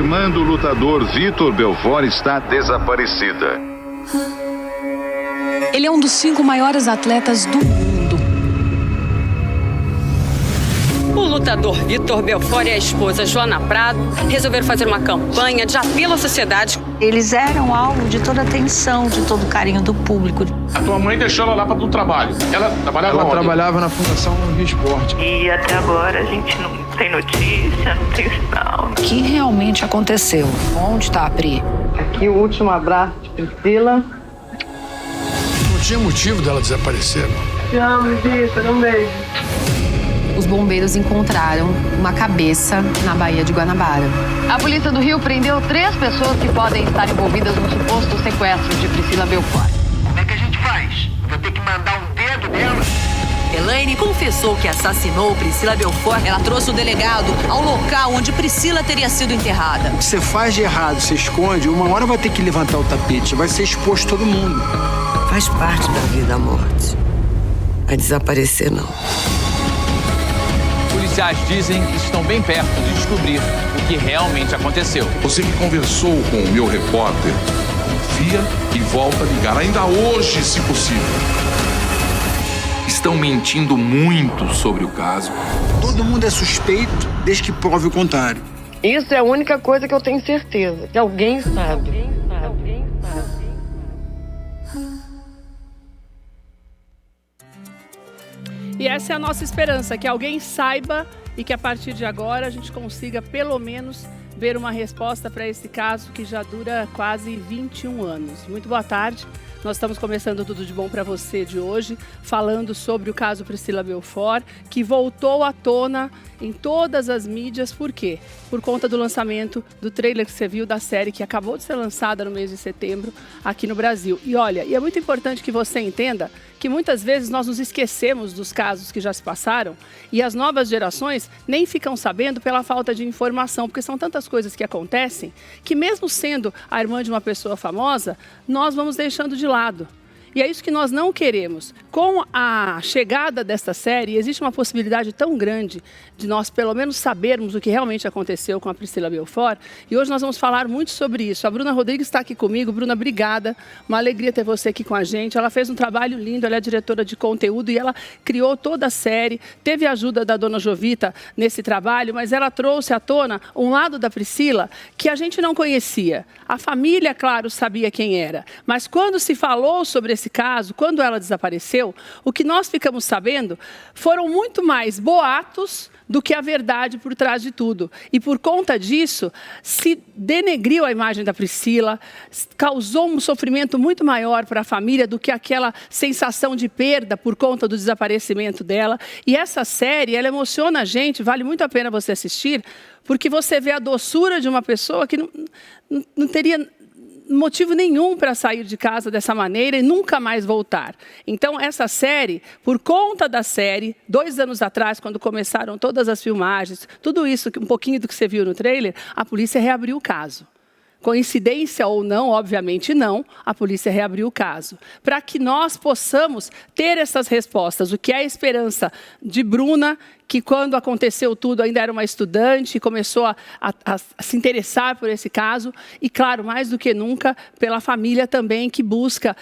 irmã do lutador Vitor Belfort está desaparecida. Ele é um dos 5 maiores atletas do mundo. O lutador Vitor Belfort e a esposa Joana Prado resolveram fazer uma campanha de apelo à sociedade. Eles eram alvo de toda a atenção, de todo o carinho do público. A tua mãe deixou ela lá para do trabalho. Ela trabalhava onde? Trabalhava na Fundação Rio Esporte. E até agora a gente não tem notícia, não tem sinal. O que realmente aconteceu? Onde está a Pri? Aqui o último abraço de Priscila. Não tinha motivo dela desaparecer, não. Te amo, Vitor. Um beijo. Os bombeiros encontraram uma cabeça na Baía de Guanabara. A polícia do Rio prendeu 3 pessoas que podem estar envolvidas no suposto sequestro de Priscila Belfort. Como é que a gente faz? Vou ter que mandar um dedo dela? Elaine confessou que assassinou Priscila Belfort. Ela trouxe o delegado ao local onde Priscila teria sido enterrada. O que você faz de errado, você esconde, uma hora vai ter que levantar o tapete, vai ser exposto todo mundo. Faz parte da vida a morte. Vai desaparecer, não. Policiais dizem que estão bem perto de descobrir o que realmente aconteceu. Você que conversou com o meu repórter, confia e volta a ligar ainda hoje, se possível. Estão mentindo muito sobre o caso. Todo mundo é suspeito desde que prove o contrário. Isso é a única coisa que eu tenho certeza, que alguém sabe. E essa é a nossa esperança, que alguém saiba e que a partir de agora a gente consiga pelo menos ver uma resposta para esse caso que já dura quase 21 anos. Muito boa tarde. Nós estamos começando Tudo de Bom para Você de hoje, falando sobre o caso Priscila Belfort, que voltou à tona em todas as mídias. Por quê? Por conta do lançamento do trailer que você viu da série que acabou de ser lançada no mês de setembro aqui no Brasil. E olha, é muito importante que você entenda que muitas vezes nós nos esquecemos dos casos que já se passaram e as novas gerações nem ficam sabendo pela falta de informação, porque são tantas coisas que acontecem que mesmo sendo a irmã de uma pessoa famosa, nós vamos deixando de lado. E é isso que nós não queremos. Com a chegada desta série, existe uma possibilidade tão grande de nós, pelo menos, sabermos o que realmente aconteceu com a Priscila Belfort. E hoje nós vamos falar muito sobre isso. A Bruna Rodrigues está aqui comigo. Bruna, obrigada. Uma alegria ter você aqui com a gente. Ela fez um trabalho lindo, ela é diretora de conteúdo e ela criou toda a série. Teve a ajuda da dona Jovita nesse trabalho, mas ela trouxe à tona um lado da Priscila que a gente não conhecia. A família, claro, sabia quem era. Mas quando se falou sobre esse caso, quando ela desapareceu, o que nós ficamos sabendo foram muito mais boatos do que a verdade por trás de tudo. E por conta disso, se denegriu a imagem da Priscila, causou um sofrimento muito maior para a família do que aquela sensação de perda por conta do desaparecimento dela. E essa série, ela emociona a gente, vale muito a pena você assistir, porque você vê a doçura de uma pessoa que não teria motivo nenhum para sair de casa dessa maneira e nunca mais voltar. Então, essa série, por conta da série, 2 anos atrás, quando começaram todas as filmagens, tudo isso, um pouquinho do que você viu no trailer, a polícia reabriu o caso. Coincidência ou não, obviamente não, a polícia reabriu o caso. Para que nós possamos ter essas respostas, o que é a esperança de Bruna, que quando aconteceu tudo ainda era uma estudante e começou a se interessar por esse caso. E claro, mais do que nunca, pela família também que busca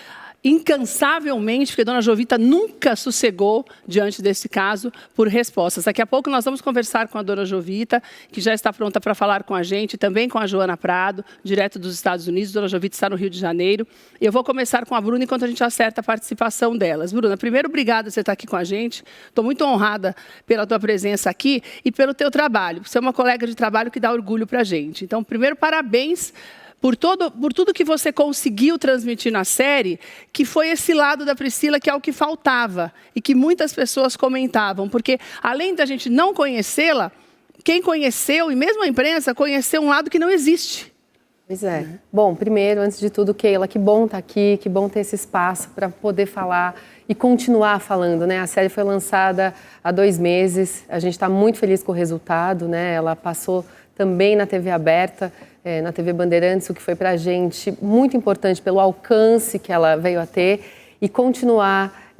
incansavelmente, porque a dona Jovita nunca sossegou diante desse caso por respostas. Daqui a pouco nós vamos conversar com a dona Jovita, que já está pronta para falar com a gente, também com a Joana Prado, direto dos Estados Unidos. A dona Jovita está no Rio de Janeiro. Eu vou começar com a Bruna enquanto a gente acerta a participação delas. Bruna, primeiro, obrigada por você estar aqui com a gente. Estou muito honrada pela tua presença aqui e pelo teu trabalho. Você é uma colega de trabalho que dá orgulho para a gente. Então, primeiro, parabéns por tudo que você conseguiu transmitir na série, que foi esse lado da Priscila que é o que faltava e que muitas pessoas comentavam, porque além da gente não conhecê-la, quem conheceu, e mesmo a imprensa, conheceu um lado que não existe. Pois é. Bom, primeiro, antes de tudo, Keila, que bom estar aqui, que bom ter esse espaço para poder falar e continuar falando, né? A série foi lançada há 2 meses, a gente está muito feliz com o resultado, né? Ela passou também na TV aberta, na TV Bandeirantes, o que foi para a gente muito importante pelo alcance que ela veio a ter e continuar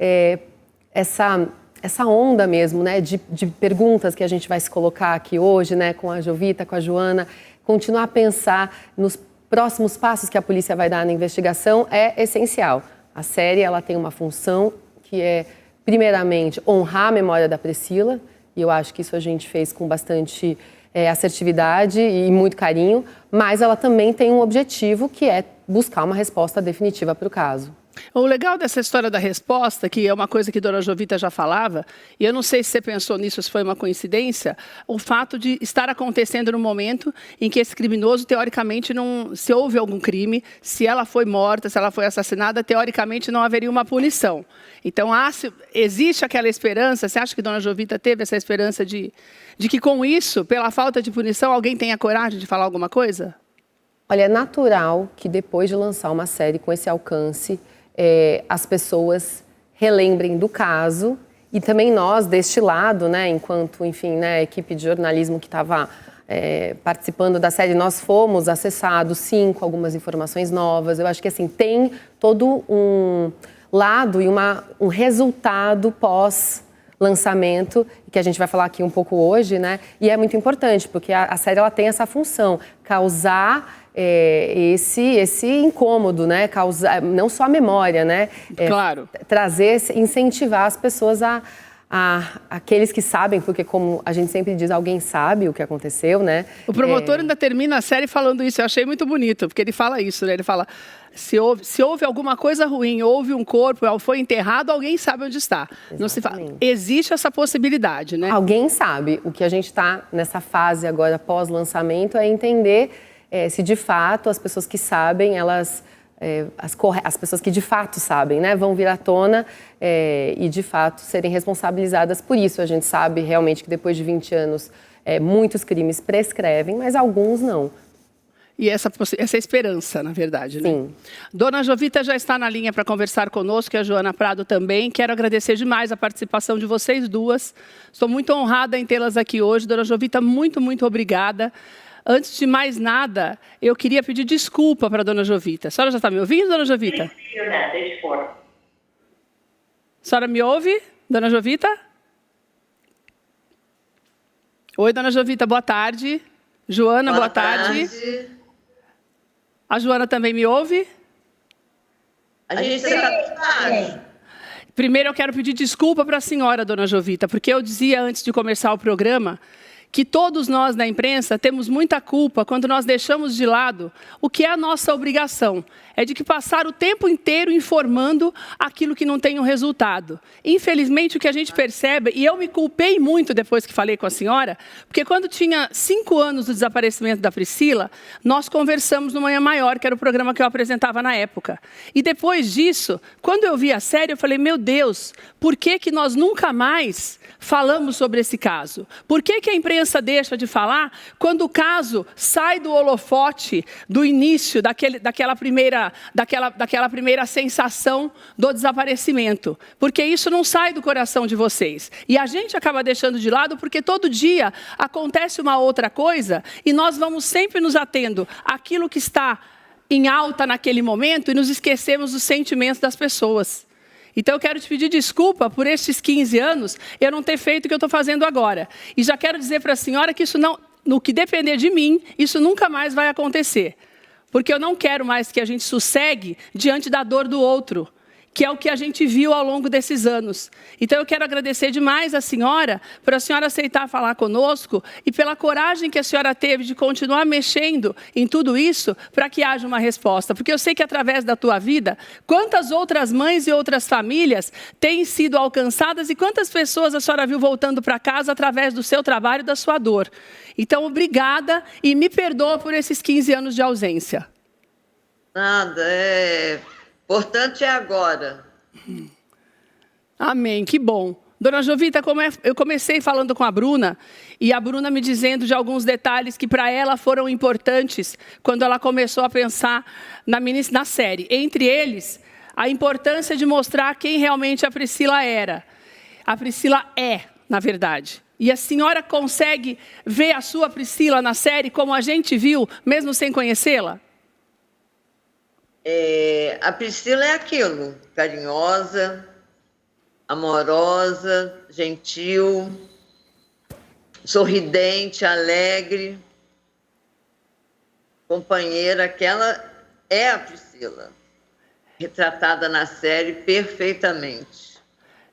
essa onda mesmo, né, de perguntas que a gente vai se colocar aqui hoje, né, com a Jovita, com a Joana, continuar a pensar nos próximos passos que a polícia vai dar na investigação é essencial. A série ela tem uma função que é, primeiramente, honrar a memória da Priscila, e eu acho que isso a gente fez com bastante assertividade e muito carinho, mas ela também tem um objetivo que é buscar uma resposta definitiva para o caso. O legal dessa história da resposta, que é uma coisa que a dona Jovita já falava, e eu não sei se você pensou nisso, se foi uma coincidência, o fato de estar acontecendo no momento em que esse criminoso, teoricamente, se houve algum crime, se ela foi morta, se ela foi assassinada, teoricamente não haveria uma punição. Então, existe aquela esperança, você acha que a dona Jovita teve essa esperança de que com isso, pela falta de punição, alguém tenha coragem de falar alguma coisa? Olha, é natural que depois de lançar uma série com esse alcance, as pessoas relembrem do caso e também nós, deste lado, né, enquanto, enfim, né, a equipe de jornalismo que estava participando da série, nós fomos acessados, sim, com algumas informações novas. Eu acho que, assim, tem todo um lado e um resultado pós-lançamento, que a gente vai falar aqui um pouco hoje, né, e é muito importante, porque a série ela tem essa função, causar esse incômodo, né? Causar, não só a memória, né? Claro. Trazer, incentivar as pessoas aqueles que sabem, porque como a gente sempre diz, alguém sabe o que aconteceu, né? O promotor ainda termina a série falando isso, eu achei muito bonito, porque ele fala isso, né? Ele fala, se houve alguma coisa ruim, houve um corpo, foi enterrado, alguém sabe onde está. Não se fala. Existe essa possibilidade, né? Alguém sabe. O que a gente está nessa fase agora, pós-lançamento, é entender se de fato as pessoas que sabem, as pessoas que de fato sabem, né, vão vir à tona e de fato serem responsabilizadas por isso. A gente sabe realmente que depois de 20 anos muitos crimes prescrevem, mas alguns não. E essa esperança, na verdade, né? Sim. Dona Jovita já está na linha para conversar conosco, e a Joana Prado também. Quero agradecer demais a participação de vocês duas. Estou muito honrada em tê-las aqui hoje. Dona Jovita, muito, muito obrigada. Antes de mais nada, eu queria pedir desculpa para a dona Jovita. A senhora já está me ouvindo, dona Jovita? A senhora me ouve, dona Jovita? Oi, dona Jovita, boa tarde. Joana, boa tarde. A Joana também me ouve? A gente está... Primeiro, eu quero pedir desculpa para a senhora, dona Jovita, porque eu dizia antes de começar o programa que todos nós na imprensa temos muita culpa quando nós deixamos de lado o que é a nossa obrigação. É de que passar o tempo inteiro informando aquilo que não tem um resultado. Infelizmente, o que a gente percebe, e eu me culpei muito depois que falei com a senhora, porque quando tinha 5 anos do desaparecimento da Priscila, nós conversamos no Manhã Maior, que era o programa que eu apresentava na época. E depois disso, quando eu vi a série, eu falei, meu Deus, por que nós nunca mais falamos sobre esse caso? Por que a imprensa deixa de falar quando o caso sai do holofote do início daquela primeira sensação do desaparecimento? Porque isso não sai do coração de vocês. E a gente acaba deixando de lado porque todo dia acontece uma outra coisa e nós vamos sempre nos atendo àquilo que está em alta naquele momento e nos esquecemos dos sentimentos das pessoas. Então, eu quero te pedir desculpa por estes 15 anos eu não ter feito o que eu estou fazendo agora. E já quero dizer para a senhora que isso não, no que depender de mim, isso nunca mais vai acontecer. Porque eu não quero mais que a gente sossegue diante da dor do outro, que é o que a gente viu ao longo desses anos. Então, eu quero agradecer demais a senhora por a senhora aceitar falar conosco e pela coragem que a senhora teve de continuar mexendo em tudo isso para que haja uma resposta. Porque eu sei que através da tua vida, quantas outras mães e outras famílias têm sido alcançadas e quantas pessoas a senhora viu voltando para casa através do seu trabalho e da sua dor. Então, obrigada e me perdoa por esses 15 anos de ausência. Nada, importante é agora. Amém, que bom. Dona Jovita, eu comecei falando com a Bruna, e a Bruna me dizendo de alguns detalhes que para ela foram importantes quando ela começou a pensar na série. Entre eles, a importância de mostrar quem realmente a Priscila era. A Priscila é, na verdade. E a senhora consegue ver a sua Priscila na série como a gente viu, mesmo sem conhecê-la? A Priscila é aquilo, carinhosa, amorosa, gentil, sorridente, alegre. companheira, que ela é a Priscila, retratada na série perfeitamente.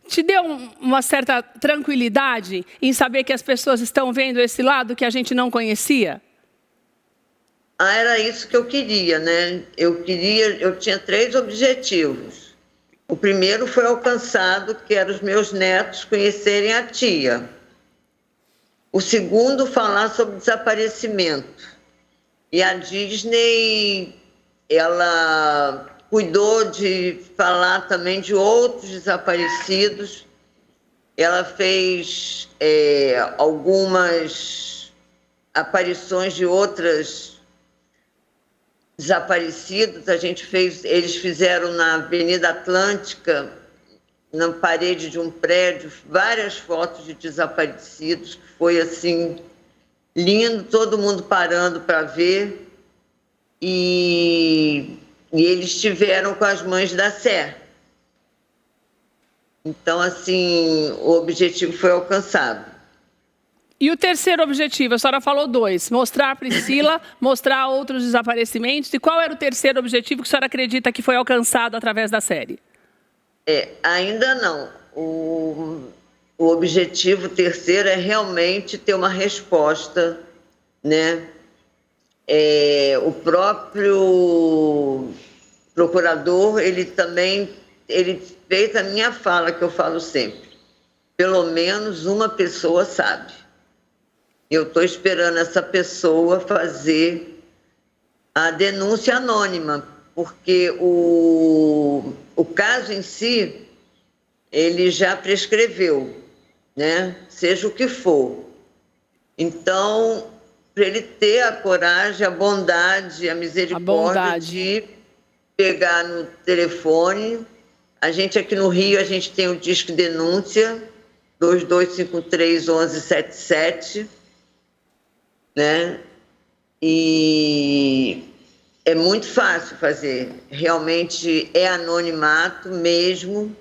Te deu uma certa tranquilidade em saber que as pessoas estão vendo esse lado que a gente não conhecia? Era isso que eu queria, né? Eu tinha 3 objetivos. O primeiro foi alcançado, que era os meus netos conhecerem a tia. O segundo, falar sobre desaparecimento. E a Disney, ela cuidou de falar também de outros desaparecidos. Ela fez algumas aparições de outras desaparecidas. Eles fizeram na Avenida Atlântica, na parede de um prédio, várias fotos de desaparecidos, que foi assim lindo, todo mundo parando para ver. E eles estiveram com as mães da Sé. Então, assim, o objetivo foi alcançado. E o terceiro objetivo? A senhora falou 2. Mostrar a Priscila, mostrar outros desaparecimentos. E qual era o terceiro objetivo que a senhora acredita que foi alcançado através da série? Ainda não. O objetivo terceiro é realmente ter uma resposta, né? O próprio procurador, ele fez a minha fala, que eu falo sempre. Pelo menos uma pessoa sabe. Eu estou esperando essa pessoa fazer a denúncia anônima, porque o caso em si, ele já prescreveu, né? Seja o que for. Então, para ele ter a coragem, a bondade, a misericórdia de pegar no telefone. A gente aqui no Rio, a gente tem o Disque Denúncia, 2253-1177, né? E é muito fácil fazer, realmente é anonimato mesmo,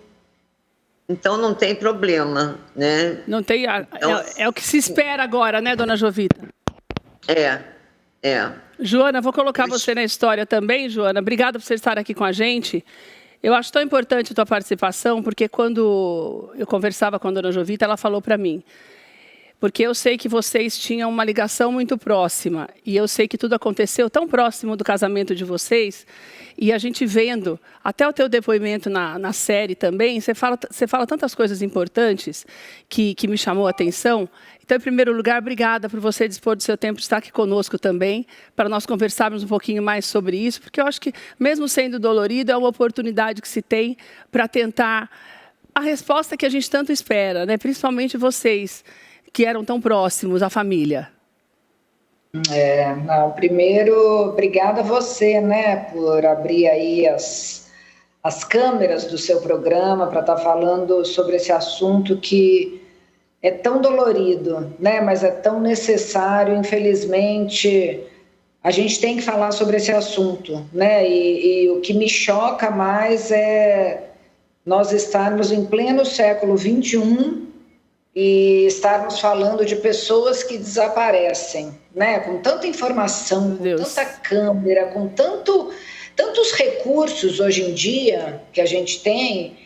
então não tem problema, né? Não tem, é o que se espera agora, né, dona Jovita? Joana, vou colocar você na história também, Joana. Obrigada por você estar aqui com a gente. Eu acho tão importante a tua participação, porque quando eu conversava com a dona Jovita, ela falou para mim, porque eu sei que vocês tinham uma ligação muito próxima, e eu sei que tudo aconteceu tão próximo do casamento de vocês, e a gente vendo, até o teu depoimento na série também, você fala tantas coisas importantes que me chamou a atenção. Então, em primeiro lugar, obrigada por você dispor do seu tempo de estar aqui conosco também, para nós conversarmos um pouquinho mais sobre isso, porque eu acho que, mesmo sendo dolorido, é uma oportunidade que se tem para tentar a resposta que a gente tanto espera, né? Principalmente vocês, que eram tão próximos à família. Primeiro, obrigada a você, né, por abrir aí as câmeras do seu programa para estar falando sobre esse assunto que é tão dolorido, né, mas é tão necessário. Infelizmente, a gente tem que falar sobre esse assunto, né, e o que me choca mais é nós estarmos em pleno século XXI e estarmos falando de pessoas que desaparecem, né? Com tanta informação, com tanta câmera, com tantos recursos hoje em dia que a gente tem.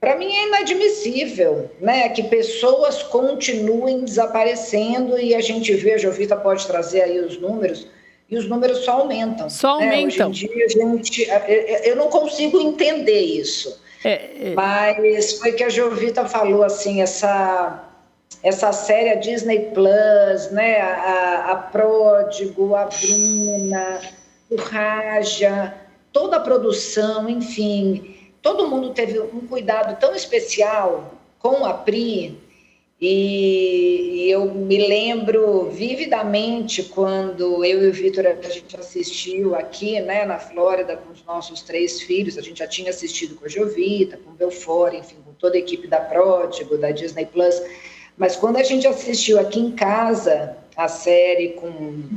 Para mim é inadmissível, né? Que pessoas continuem desaparecendo, e a gente vê, a Jovita pode trazer aí os números, e os números só aumentam. Só aumentam. Hoje em dia, eu não consigo entender isso. Mas foi que a Jovita falou, assim, essa série, a Disney Plus, né, a Pródigo, a Bruna, o Raja, toda a produção, enfim, todo mundo teve um cuidado tão especial com a Pri, e eu me lembro vividamente quando eu e o Vitor, a gente assistiu aqui, né, na Flórida, com os nossos 3 filhos. A gente já tinha assistido com a Jovita, com o Belfort, enfim, com toda a equipe da Pródigo, da Disney Plus, mas quando a gente assistiu aqui em casa a série com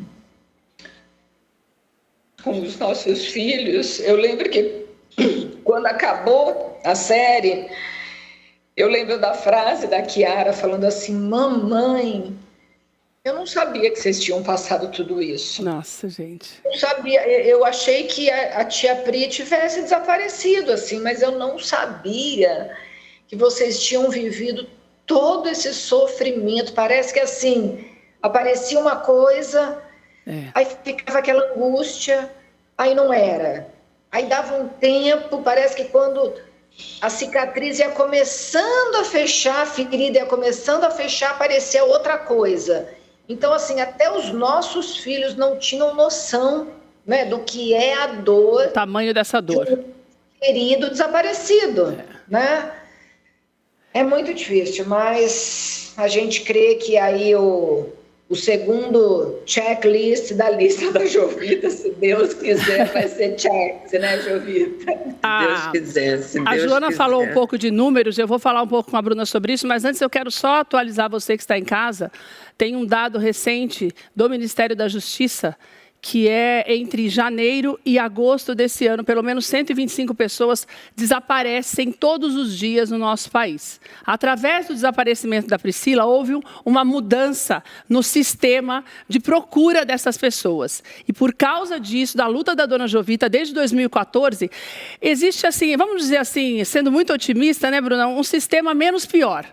os nossos filhos, eu lembro que quando acabou a série, eu lembro da frase da Kiara falando assim: mamãe, Eu não sabia que vocês tinham passado tudo isso. Nossa, gente. Eu sabia, eu achei que a tia Pri tivesse desaparecido, assim, mas eu não sabia que vocês tinham vivido todo esse sofrimento. Parece que, assim, aparecia uma coisa, aí ficava aquela angústia, aí não era. Aí dava um tempo, parece que quando a cicatriz ia começando a fechar, a ferida ia começando a fechar, aparecia outra coisa. Então, assim, até os nossos filhos não tinham noção, né, do que é a dor. O tamanho dessa dor. De um querido desaparecido, né? É muito difícil, mas a gente crê que aí o segundo checklist da lista da Jovita, se Deus quiser, vai ser check, né, Jovita? Deus quiser, se Deus a Joana quiser. falou um pouco de números, eu vou falar um pouco com a Bruna sobre isso, mas antes eu quero só atualizar você que está em casa. Tem um dado recente do Ministério da Justiça, que é entre janeiro e agosto desse ano, pelo menos 125 pessoas desaparecem todos os dias no nosso país. Através do desaparecimento da Priscila, houve uma mudança no sistema de procura dessas pessoas. E por causa disso, da luta da dona Jovita, desde 2014, existe assim, vamos dizer assim, sendo muito otimista, né, Bruna, um sistema menos pior.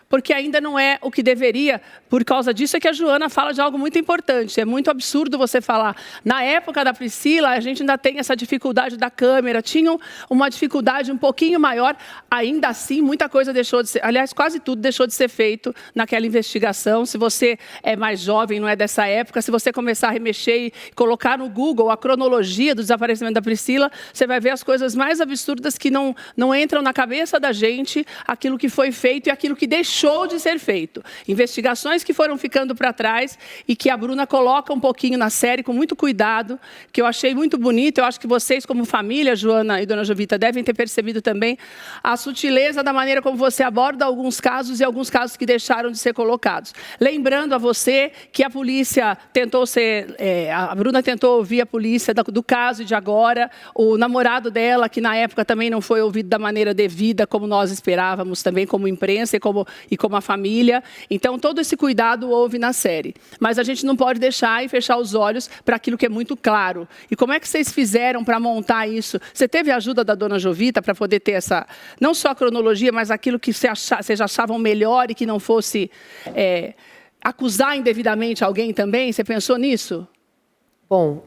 Porque ainda não é o que deveria, por causa disso é que a Joana fala de algo muito importante. É muito absurdo você falar. Na época da Priscila, a gente ainda tem essa dificuldade da câmera, tinham uma dificuldade um pouquinho maior, ainda assim muita coisa deixou de ser, aliás, quase tudo deixou de ser feito naquela investigação. Se você é mais jovem, não é dessa época, se você começar a remexer e colocar no Google a cronologia do desaparecimento da Priscila, você vai ver as coisas mais absurdas que não entram na cabeça da gente, aquilo que foi feito e aquilo que deixou de ser feito. Investigações que foram ficando para trás e que a Bruna coloca um pouquinho na série com muito cuidado, que eu achei muito bonito. Eu acho que vocês, como família, Joana e dona Jovita, devem ter percebido também a sutileza da maneira como você aborda alguns casos e alguns casos que deixaram de ser colocados. Lembrando a você que a polícia tentou a Bruna tentou ouvir a polícia do caso de agora, o namorado dela, que na época também não foi ouvido da maneira devida, como nós esperávamos também, como imprensa e como a família. Então, todo esse cuidado houve na série. Mas a gente não pode deixar e fechar os olhos para aquilo que é muito claro. E como é que vocês fizeram para montar isso? Você teve a ajuda da dona Jovita para poder ter essa, não só a cronologia, mas aquilo que vocês achavam melhor e que não fosse acusar indevidamente alguém também? Você pensou nisso? Bom,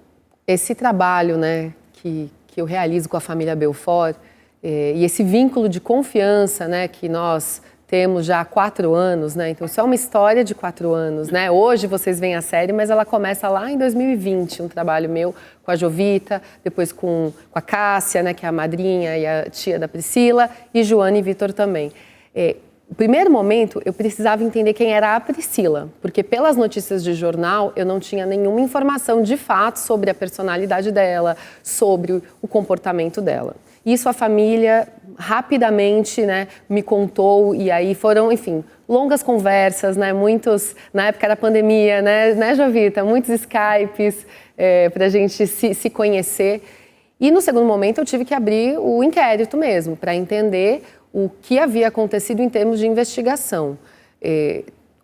esse trabalho, né, que eu realizo com a família Belfort, e esse vínculo de confiança, né, que nós temos já há 4 anos, né? Então, isso é uma história de 4 anos, né? Hoje vocês veem a série, mas ela começa lá em 2020, um trabalho meu com a Jovita, depois com a Cássia, né, que é a madrinha e a tia da Priscila, e Joana e Vitor também. No primeiro momento, eu precisava entender quem era a Priscila, porque pelas notícias de jornal, eu não tinha nenhuma informação de fato sobre a personalidade dela, sobre o comportamento dela. Isso a família rapidamente, né, me contou, e aí foram, enfim, longas conversas, né, muitos, na época da pandemia, né Jovita, muitos Skypes para a gente se conhecer. E no segundo momento eu tive que abrir o inquérito mesmo, para entender o que havia acontecido em termos de investigação.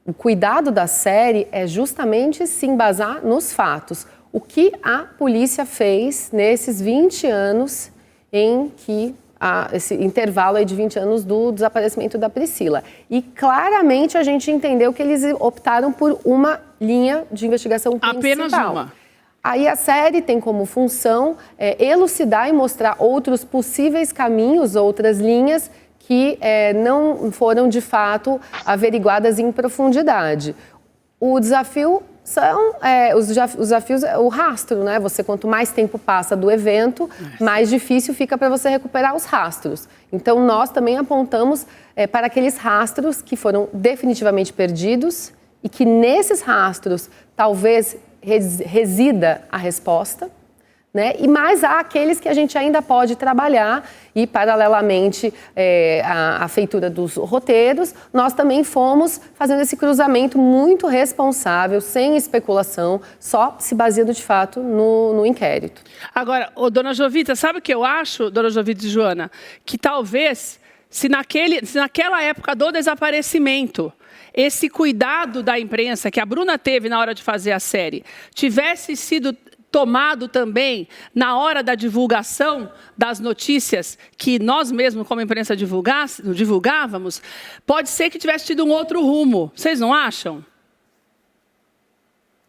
O cuidado da série é justamente se embasar nos fatos. O que a polícia fez nesses 20 anos em que esse intervalo aí de 20 anos do desaparecimento da Priscila. E claramente a gente entendeu que eles optaram por uma linha de investigação principal. Apenas uma. Aí a série tem como função elucidar e mostrar outros possíveis caminhos, outras linhas que não foram de fato averiguadas em profundidade. O desafio são os desafios, o rastro, né? Você, quanto mais tempo passa do evento, mais difícil fica para você recuperar os rastros. Então, nós também apontamos para aqueles rastros que foram definitivamente perdidos e que nesses rastros talvez resida a resposta, né? E mais há aqueles que a gente ainda pode trabalhar e, paralelamente à feitura dos roteiros, nós também fomos fazendo esse cruzamento muito responsável, sem especulação, só se baseando de fato no inquérito. Agora, dona Jovita, sabe o que eu acho, dona Jovita e Joana? Que talvez, se naquela época do desaparecimento, esse cuidado da imprensa que a Bruna teve na hora de fazer a série tivesse sido tomado também na hora da divulgação das notícias que nós mesmos, como imprensa, divulgávamos, pode ser que tivesse tido um outro rumo. Vocês não acham?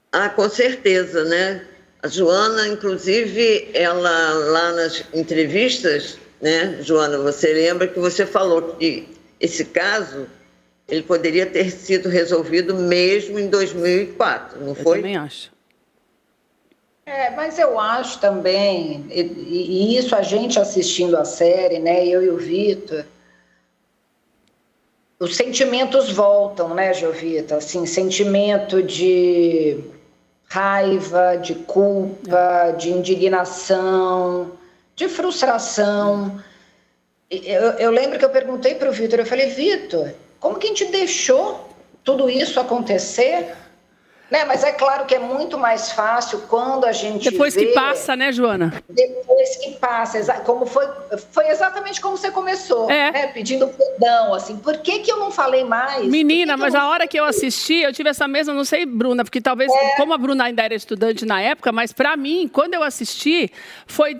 Ah, com certeza, né? A Joana, inclusive, ela lá nas entrevistas, né, Joana, você lembra que você falou que esse caso, ele poderia ter sido resolvido mesmo em 2004, não foi? Eu também acho. Mas eu acho também, e isso a gente assistindo a série, né, eu e o Vitor, os sentimentos voltam, né, Jovita? Assim, sentimento de raiva, de culpa, de indignação, de frustração. Eu lembro que eu perguntei para o Vitor, eu falei, Vitor, como que a gente deixou tudo isso acontecer? Né? Mas é claro que é muito mais fácil quando a gente Depois que passa, né, Joana? Depois que passa, como foi exatamente como você começou, né? Pedindo perdão, assim, por que eu não falei mais? Menina, mas a hora que eu assisti, eu tive essa mesma, não sei, Bruna, porque talvez, como a Bruna ainda era estudante na época, mas pra mim, quando eu assisti,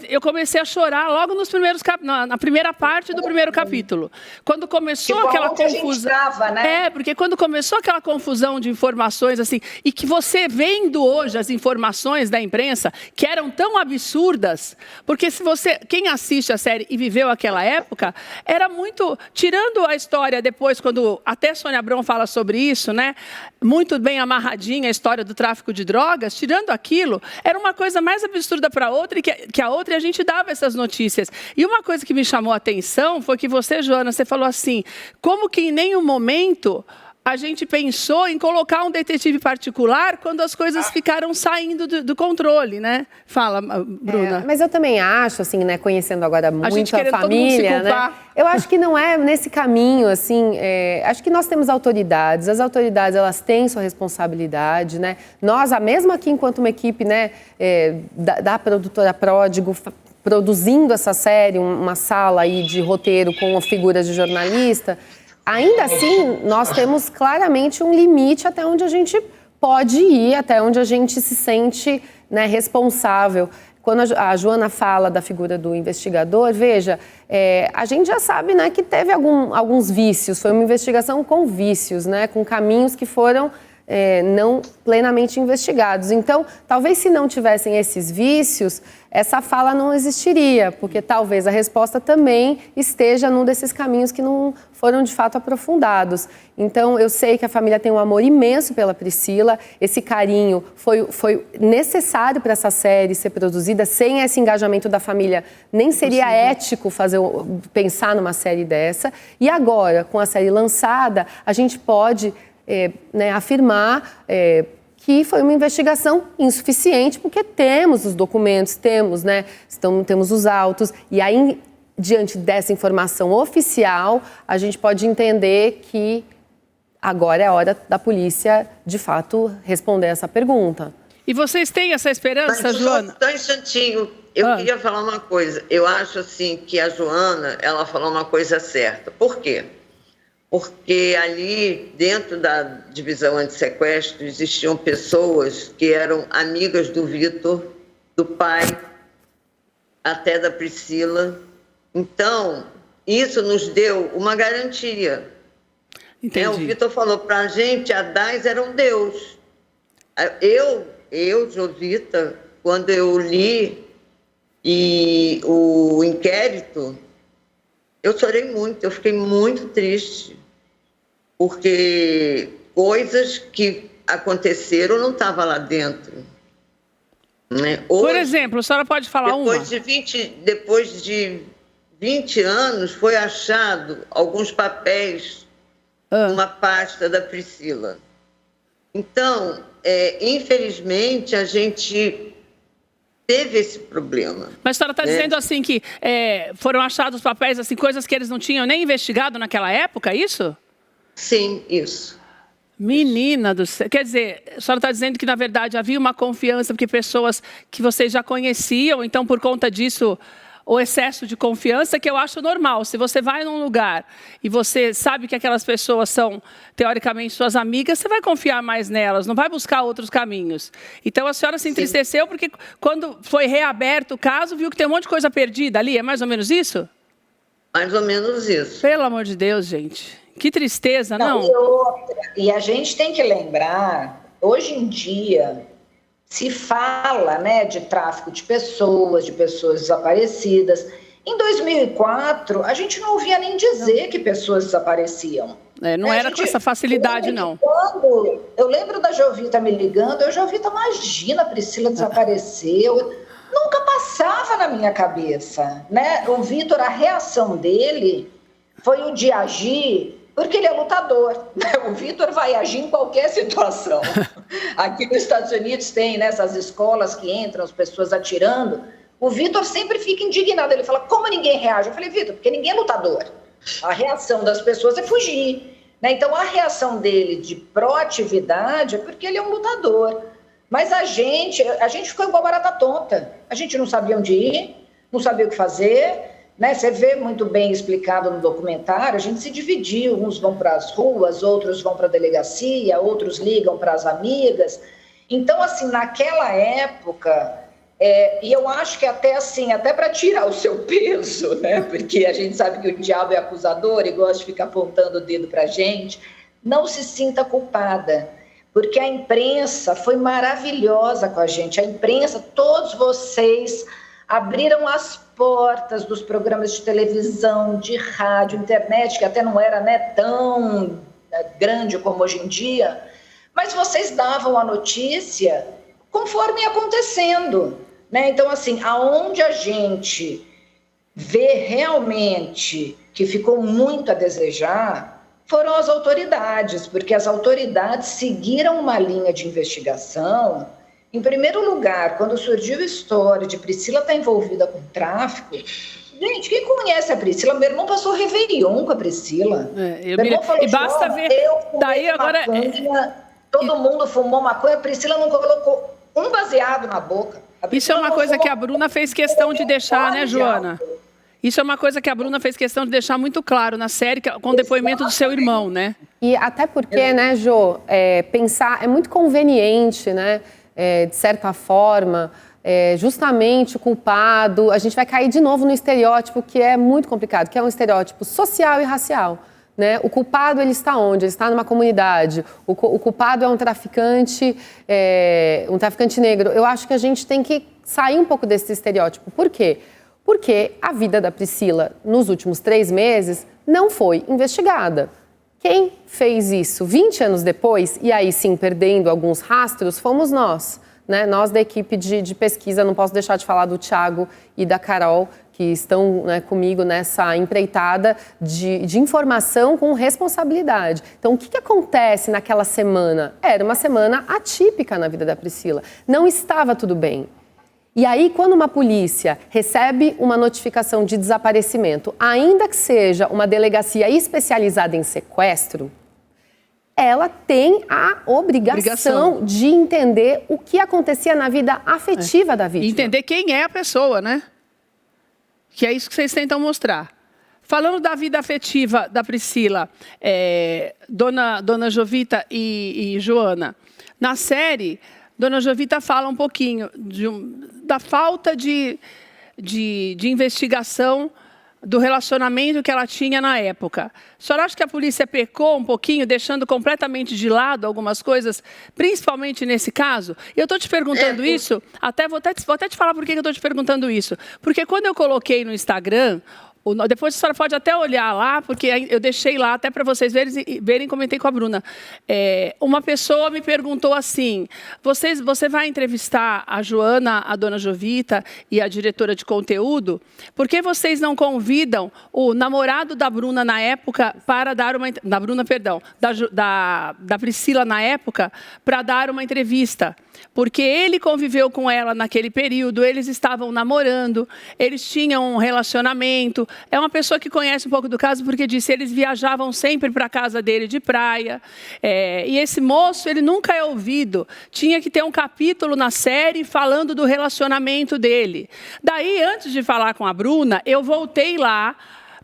eu comecei a chorar logo nos primeiros na primeira parte do primeiro capítulo. Quando começou aquela confusão. Né? Porque quando começou aquela confusão de informações, assim, e que você vendo hoje as informações da imprensa que eram tão absurdas, porque quem assiste a série e viveu aquela época, era muito, tirando a história depois, quando até Sônia Abrão fala sobre isso, né, muito bem amarradinha a história do tráfico de drogas, tirando aquilo, era uma coisa mais absurda para outra que a outra, e a gente dava essas notícias. E uma coisa que me chamou a atenção foi que você, Joana, você falou assim, como que em nenhum momento a gente pensou em colocar um detetive particular quando as coisas ficaram saindo do controle, né? Fala, Bruna. Mas eu também acho, assim, né, conhecendo agora muito a família, todo mundo se culpar, né? Eu acho que não é nesse caminho, assim, acho que nós temos autoridades, as autoridades, elas têm sua responsabilidade, né? Nós, mesmo aqui enquanto uma equipe, né, da produtora Pródigo, produzindo essa série, uma sala aí de roteiro com figuras de jornalista, ainda assim, nós temos claramente um limite até onde a gente pode ir, até onde a gente se sente, né, responsável. Quando a Joana fala da figura do investigador, veja, a gente já sabe, né, que teve alguns vícios, foi uma investigação com vícios, né, com caminhos que foram não plenamente investigados. Então, talvez se não tivessem esses vícios, essa fala não existiria, porque talvez a resposta também esteja num desses caminhos que não foram de fato aprofundados. Então, eu sei que a família tem um amor imenso pela Priscila, esse carinho foi necessário para essa série ser produzida. Sem esse engajamento da família, nem seria ético pensar numa série dessa. E agora, com a série lançada, a gente pode afirmar que foi uma investigação insuficiente, porque temos os documentos, temos os autos, e aí, diante dessa informação oficial, a gente pode entender que agora é a hora da polícia, de fato, responder essa pergunta. E vocês têm essa esperança, Joana? Só um instantinho, eu queria falar uma coisa. Eu acho, assim, que a Joana, ela falou uma coisa certa. Por quê? Porque ali, dentro da divisão antissequestro, existiam pessoas que eram amigas do Vitor, do pai, até da Priscila. Então, isso nos deu uma garantia. Entendi. O Vitor falou para a gente, a DAS era um Deus. Eu, Jovita, quando eu li o inquérito, eu chorei muito, eu fiquei muito triste, porque coisas que aconteceram não estavam lá dentro. Né? Hoje, por exemplo, a senhora pode falar depois de 20 anos, foi achado alguns papéis numa pasta da Priscila. Então, infelizmente, a gente teve esse problema. Mas a senhora está dizendo assim que foram achados papéis, assim, coisas que eles não tinham nem investigado naquela época, isso? Sim, isso. Menina do céu. Quer dizer, a senhora está dizendo que, na verdade, havia uma confiança, porque pessoas que vocês já conheciam, então, por conta disso, o excesso de confiança, que eu acho normal. Se você vai num lugar e você sabe que aquelas pessoas são, teoricamente, suas amigas, você vai confiar mais nelas, não vai buscar outros caminhos. Então, a senhora se entristeceu porque, quando foi reaberto o caso, viu que tem um monte de coisa perdida ali. É mais ou menos isso? Mais ou menos isso. Pelo amor de Deus, gente. Que tristeza, não? E a gente tem que lembrar, hoje em dia, se fala, né, de tráfico de pessoas desaparecidas. Em 2004, a gente não ouvia nem dizer que pessoas desapareciam. Não era com essa facilidade, não. Quando eu lembro da Jovita me ligando, Jovita, imagina, a Priscila desapareceu. Nunca passava na minha cabeça, né? O Vitor, a reação dele foi o de agir, porque ele é lutador. O Vitor vai agir em qualquer situação. Aqui nos Estados Unidos tem, né, essas escolas que entram, as pessoas atirando. O Vitor sempre fica indignado. Ele fala, como ninguém reage? Eu falei, Vitor, porque ninguém é lutador. A reação das pessoas é fugir, né? Então, a reação dele de proatividade é porque ele é um lutador. Mas a gente ficou igual barata tonta. A gente não sabia onde ir, não sabia o que fazer, né? Você vê muito bem explicado no documentário, a gente se dividiu, uns vão para as ruas, outros vão para a delegacia, outros ligam para as amigas. Então, assim, naquela época, e eu acho que até para tirar o seu peso, né? Porque a gente sabe que o diabo é acusador e gosta de ficar apontando o dedo para a gente, não se sinta culpada. Porque a imprensa foi maravilhosa com a gente. A imprensa, todos vocês abriram as portas dos programas de televisão, de rádio, internet, que até não era, né, tão grande como hoje em dia, mas vocês davam a notícia conforme ia acontecendo, né? Então, assim, aonde a gente vê realmente que ficou muito a desejar foram as autoridades, porque as autoridades seguiram uma linha de investigação. Em primeiro lugar, quando surgiu a história de Priscila estar envolvida com tráfico, gente, quem conhece a Priscila? Meu irmão passou Réveillon com a Priscila. Meu irmão falou, e basta ver, daí agora... Maconha, todo mundo fumou maconha, a Priscila não colocou um baseado na boca. Isso é uma coisa que a Bruna fez questão de deixar, né, Joana? Isso é uma coisa que a Bruna fez questão de deixar muito claro na série, com o depoimento do seu irmão, né? E até porque, né, Jô, pensar é muito conveniente, né, de certa forma, justamente o culpado, a gente vai cair de novo no estereótipo que é muito complicado, que é um estereótipo social e racial. Né? O culpado, ele está onde? Ele está numa comunidade. O culpado é um traficante negro. Eu acho que a gente tem que sair um pouco desse estereótipo. Por quê? Porque a vida da Priscila, nos últimos 3 meses, não foi investigada. Quem fez isso 20 anos depois, e aí sim, perdendo alguns rastros, fomos nós. Né? Nós da equipe de pesquisa, não posso deixar de falar do Thiago e da Carol, que estão, né, comigo nessa empreitada de informação com responsabilidade. Então, o que acontece naquela semana? Era uma semana atípica na vida da Priscila. Não estava tudo bem. E aí, quando uma polícia recebe uma notificação de desaparecimento, ainda que seja uma delegacia especializada em sequestro, ela tem a obrigação de entender o que acontecia na vida afetiva da vítima. E entender quem é a pessoa, né? Que é isso que vocês tentam mostrar. Falando da vida afetiva da Priscila, Dona Jovita e Joana, na série, Dona Jovita fala um pouquinho da falta de investigação do relacionamento que ela tinha na época. A senhora acha que a polícia pecou um pouquinho, deixando completamente de lado algumas coisas, principalmente nesse caso? Eu estou te perguntando isso, vou até te falar por que eu estou te perguntando isso. Porque quando eu coloquei no Instagram, depois a senhora pode até olhar lá, porque eu deixei lá até para vocês verem, comentei com a Bruna. Uma pessoa me perguntou assim, você vai entrevistar a Joana, a Dona Jovita e a diretora de conteúdo? Por que vocês não convidam o namorado da Bruna na época para dar uma... Da Bruna, perdão, da Priscila na época, para dar uma entrevista? porque ele conviveu com ela naquele período, eles estavam namorando, eles tinham um relacionamento. É uma pessoa que conhece um pouco do caso, porque disse eles viajavam sempre para a casa dele de praia. E esse moço, ele nunca é ouvido. Tinha que ter um capítulo na série falando do relacionamento dele. Daí, antes de falar com a Bruna, eu voltei lá,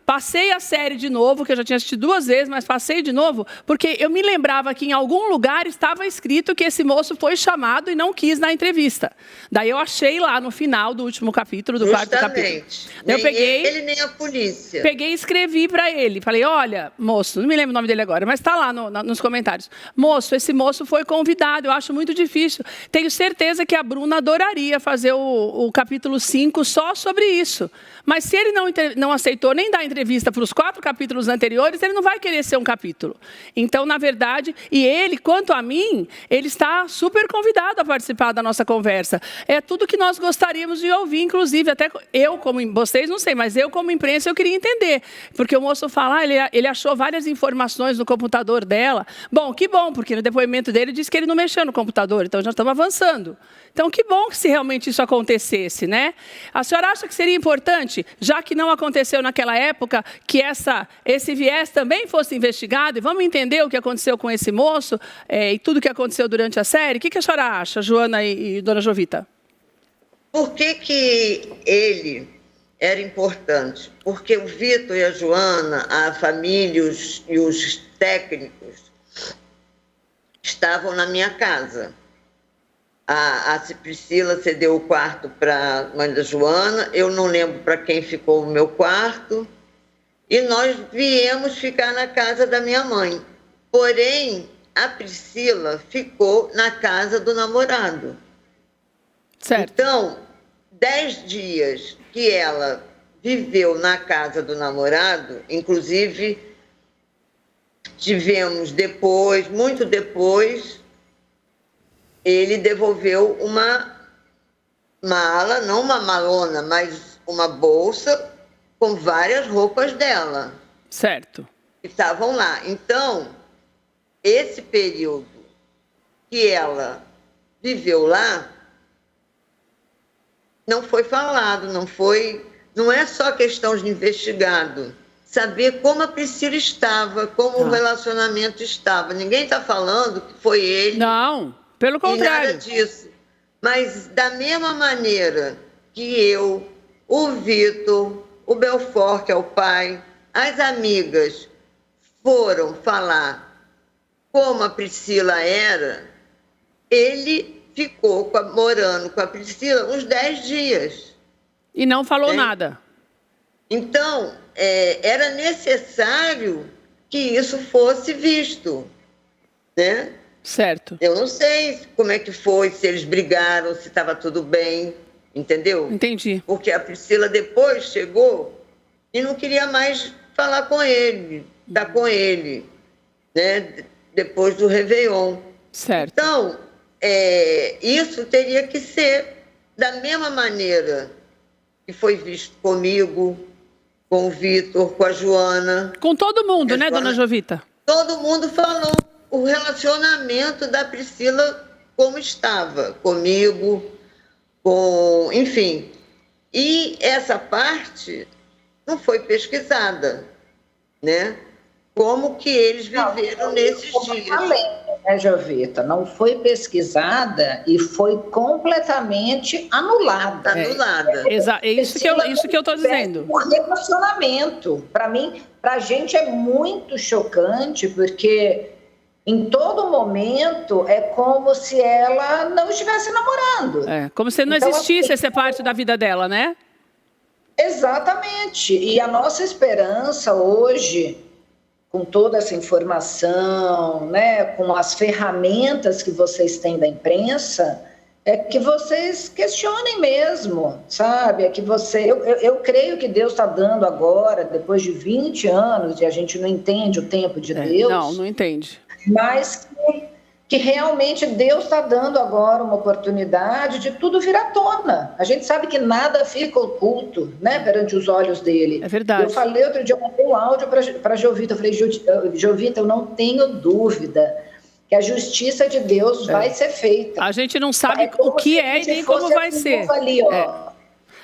passei a série de novo, que eu já tinha assistido 2 vezes, mas passei de novo, porque eu me lembrava que em algum lugar estava escrito que esse moço foi chamado e não quis na entrevista. Daí eu achei lá no final do último capítulo, do 4º capítulo. Nem eu peguei, ele nem a polícia. Peguei e escrevi para ele. Falei, olha, moço, não me lembro o nome dele agora, mas está lá nos comentários. Moço, esse moço foi convidado, eu acho muito difícil. Tenho certeza que a Bruna adoraria fazer o capítulo 5 só sobre isso. Mas se ele não aceitou nem dar entrevista para os 4 capítulos anteriores, ele não vai querer ser um capítulo. Então, na verdade, e ele, quanto a mim, ele está super convidado a participar da nossa conversa. É tudo que nós gostaríamos de ouvir, inclusive, até eu, como vocês, não sei, mas eu, como imprensa, eu queria entender. Porque o moço fala, ele achou várias informações no computador dela. Bom, que bom, porque no depoimento dele disse que ele não mexeu no computador, então já estamos avançando. Então, que bom que se realmente isso acontecesse, né? A senhora acha que seria importante, já que não aconteceu naquela época, que esse viés também fosse investigado? E vamos entender o que aconteceu com esse moço e tudo o que aconteceu durante a série? O que a senhora acha, Joana e dona Jovita? Por que ele era importante? Porque o Vitor e a Joana, a família e os técnicos estavam na minha casa. A Priscila cedeu o quarto para a mãe da Joana, eu não lembro para quem ficou o meu quarto, e nós viemos ficar na casa da minha mãe. Porém, a Priscila ficou na casa do namorado. Certo. Então, 10 dias que ela viveu na casa do namorado, inclusive tivemos depois, muito depois, ele devolveu uma mala, não uma malona, mas uma bolsa com várias roupas dela. Certo. Que estavam lá. Então, esse período que ela viveu lá, não foi falado, não é só questão de investigado. Saber como a Priscila estava, como o relacionamento estava. Ninguém está falando que foi ele. Não. Pelo contrário. E nada disso. Mas da mesma maneira que eu, o Vitor, o Belfort, que é o pai, as amigas foram falar como a Priscila era, ele ficou morando com a Priscila uns 10 dias. E não falou nada. Então, era necessário que isso fosse visto, né? Certo. Eu não sei como é que foi, se eles brigaram, se estava tudo bem, entendeu? Entendi. Porque a Priscila depois chegou e não queria mais falar com ele, estar com ele, né? Depois do Réveillon. Certo. Então, isso teria que ser da mesma maneira que foi visto comigo, com o Vitor, com a Joana. Com todo mundo, né, dona Jovita? Todo mundo falou o relacionamento da Priscila como estava, comigo, enfim. E essa parte não foi pesquisada, né? Como que eles viveram nesses dias. Né, Jovita? Não foi pesquisada e foi completamente anulada. Anulada. É isso que eu estou dizendo. O relacionamento, para mim, para a gente é muito chocante, porque em todo momento é como se ela não estivesse namorando. Como se não existisse essa parte da vida dela, né? Exatamente. E a nossa esperança hoje, com toda essa informação, né, com as ferramentas que vocês têm da imprensa, é que vocês questionem mesmo, sabe? É que eu creio que Deus está dando agora, depois de 20 anos, e a gente não entende o tempo de Deus. Não entende. Mas que realmente Deus está dando agora uma oportunidade de tudo vir à tona. A gente sabe que nada fica oculto, né, perante os olhos dele. É verdade. Eu falei outro dia, eu mandei um áudio para a Jovita. Eu falei, Jovita, eu não tenho dúvida que a justiça de Deus vai ser feita. A gente não sabe o que é e nem como vai ser. Ali,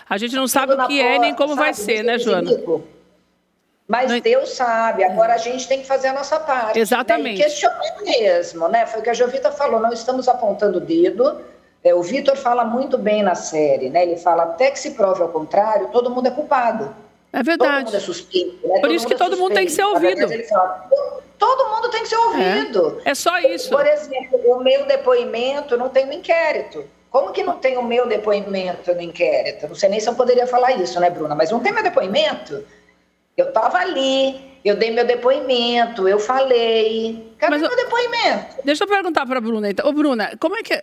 A gente não sabe o que é nem como vai ser, né, Joana? Mas Deus sabe, agora a gente tem que fazer a nossa parte. Exatamente. Né? E questionar mesmo, né? Foi o que a Jovita falou, não estamos apontando o dedo. O Vitor fala muito bem na série, né? Ele fala, até que se prove ao contrário, todo mundo é culpado. É verdade. Todo mundo é suspeito. Né? Por isso que todo mundo tem que ser ouvido. Ele fala, todo mundo tem que ser ouvido. É só isso. Por exemplo, o meu depoimento não tem um inquérito. Como que não tem o meu depoimento no inquérito? Não sei nem se eu poderia falar isso, né, Bruna? Mas não tem meu depoimento? Eu estava ali, eu dei meu depoimento, eu falei. Cadê meu depoimento? Deixa eu perguntar para a Bruna, então. Ô, Bruna, como é que...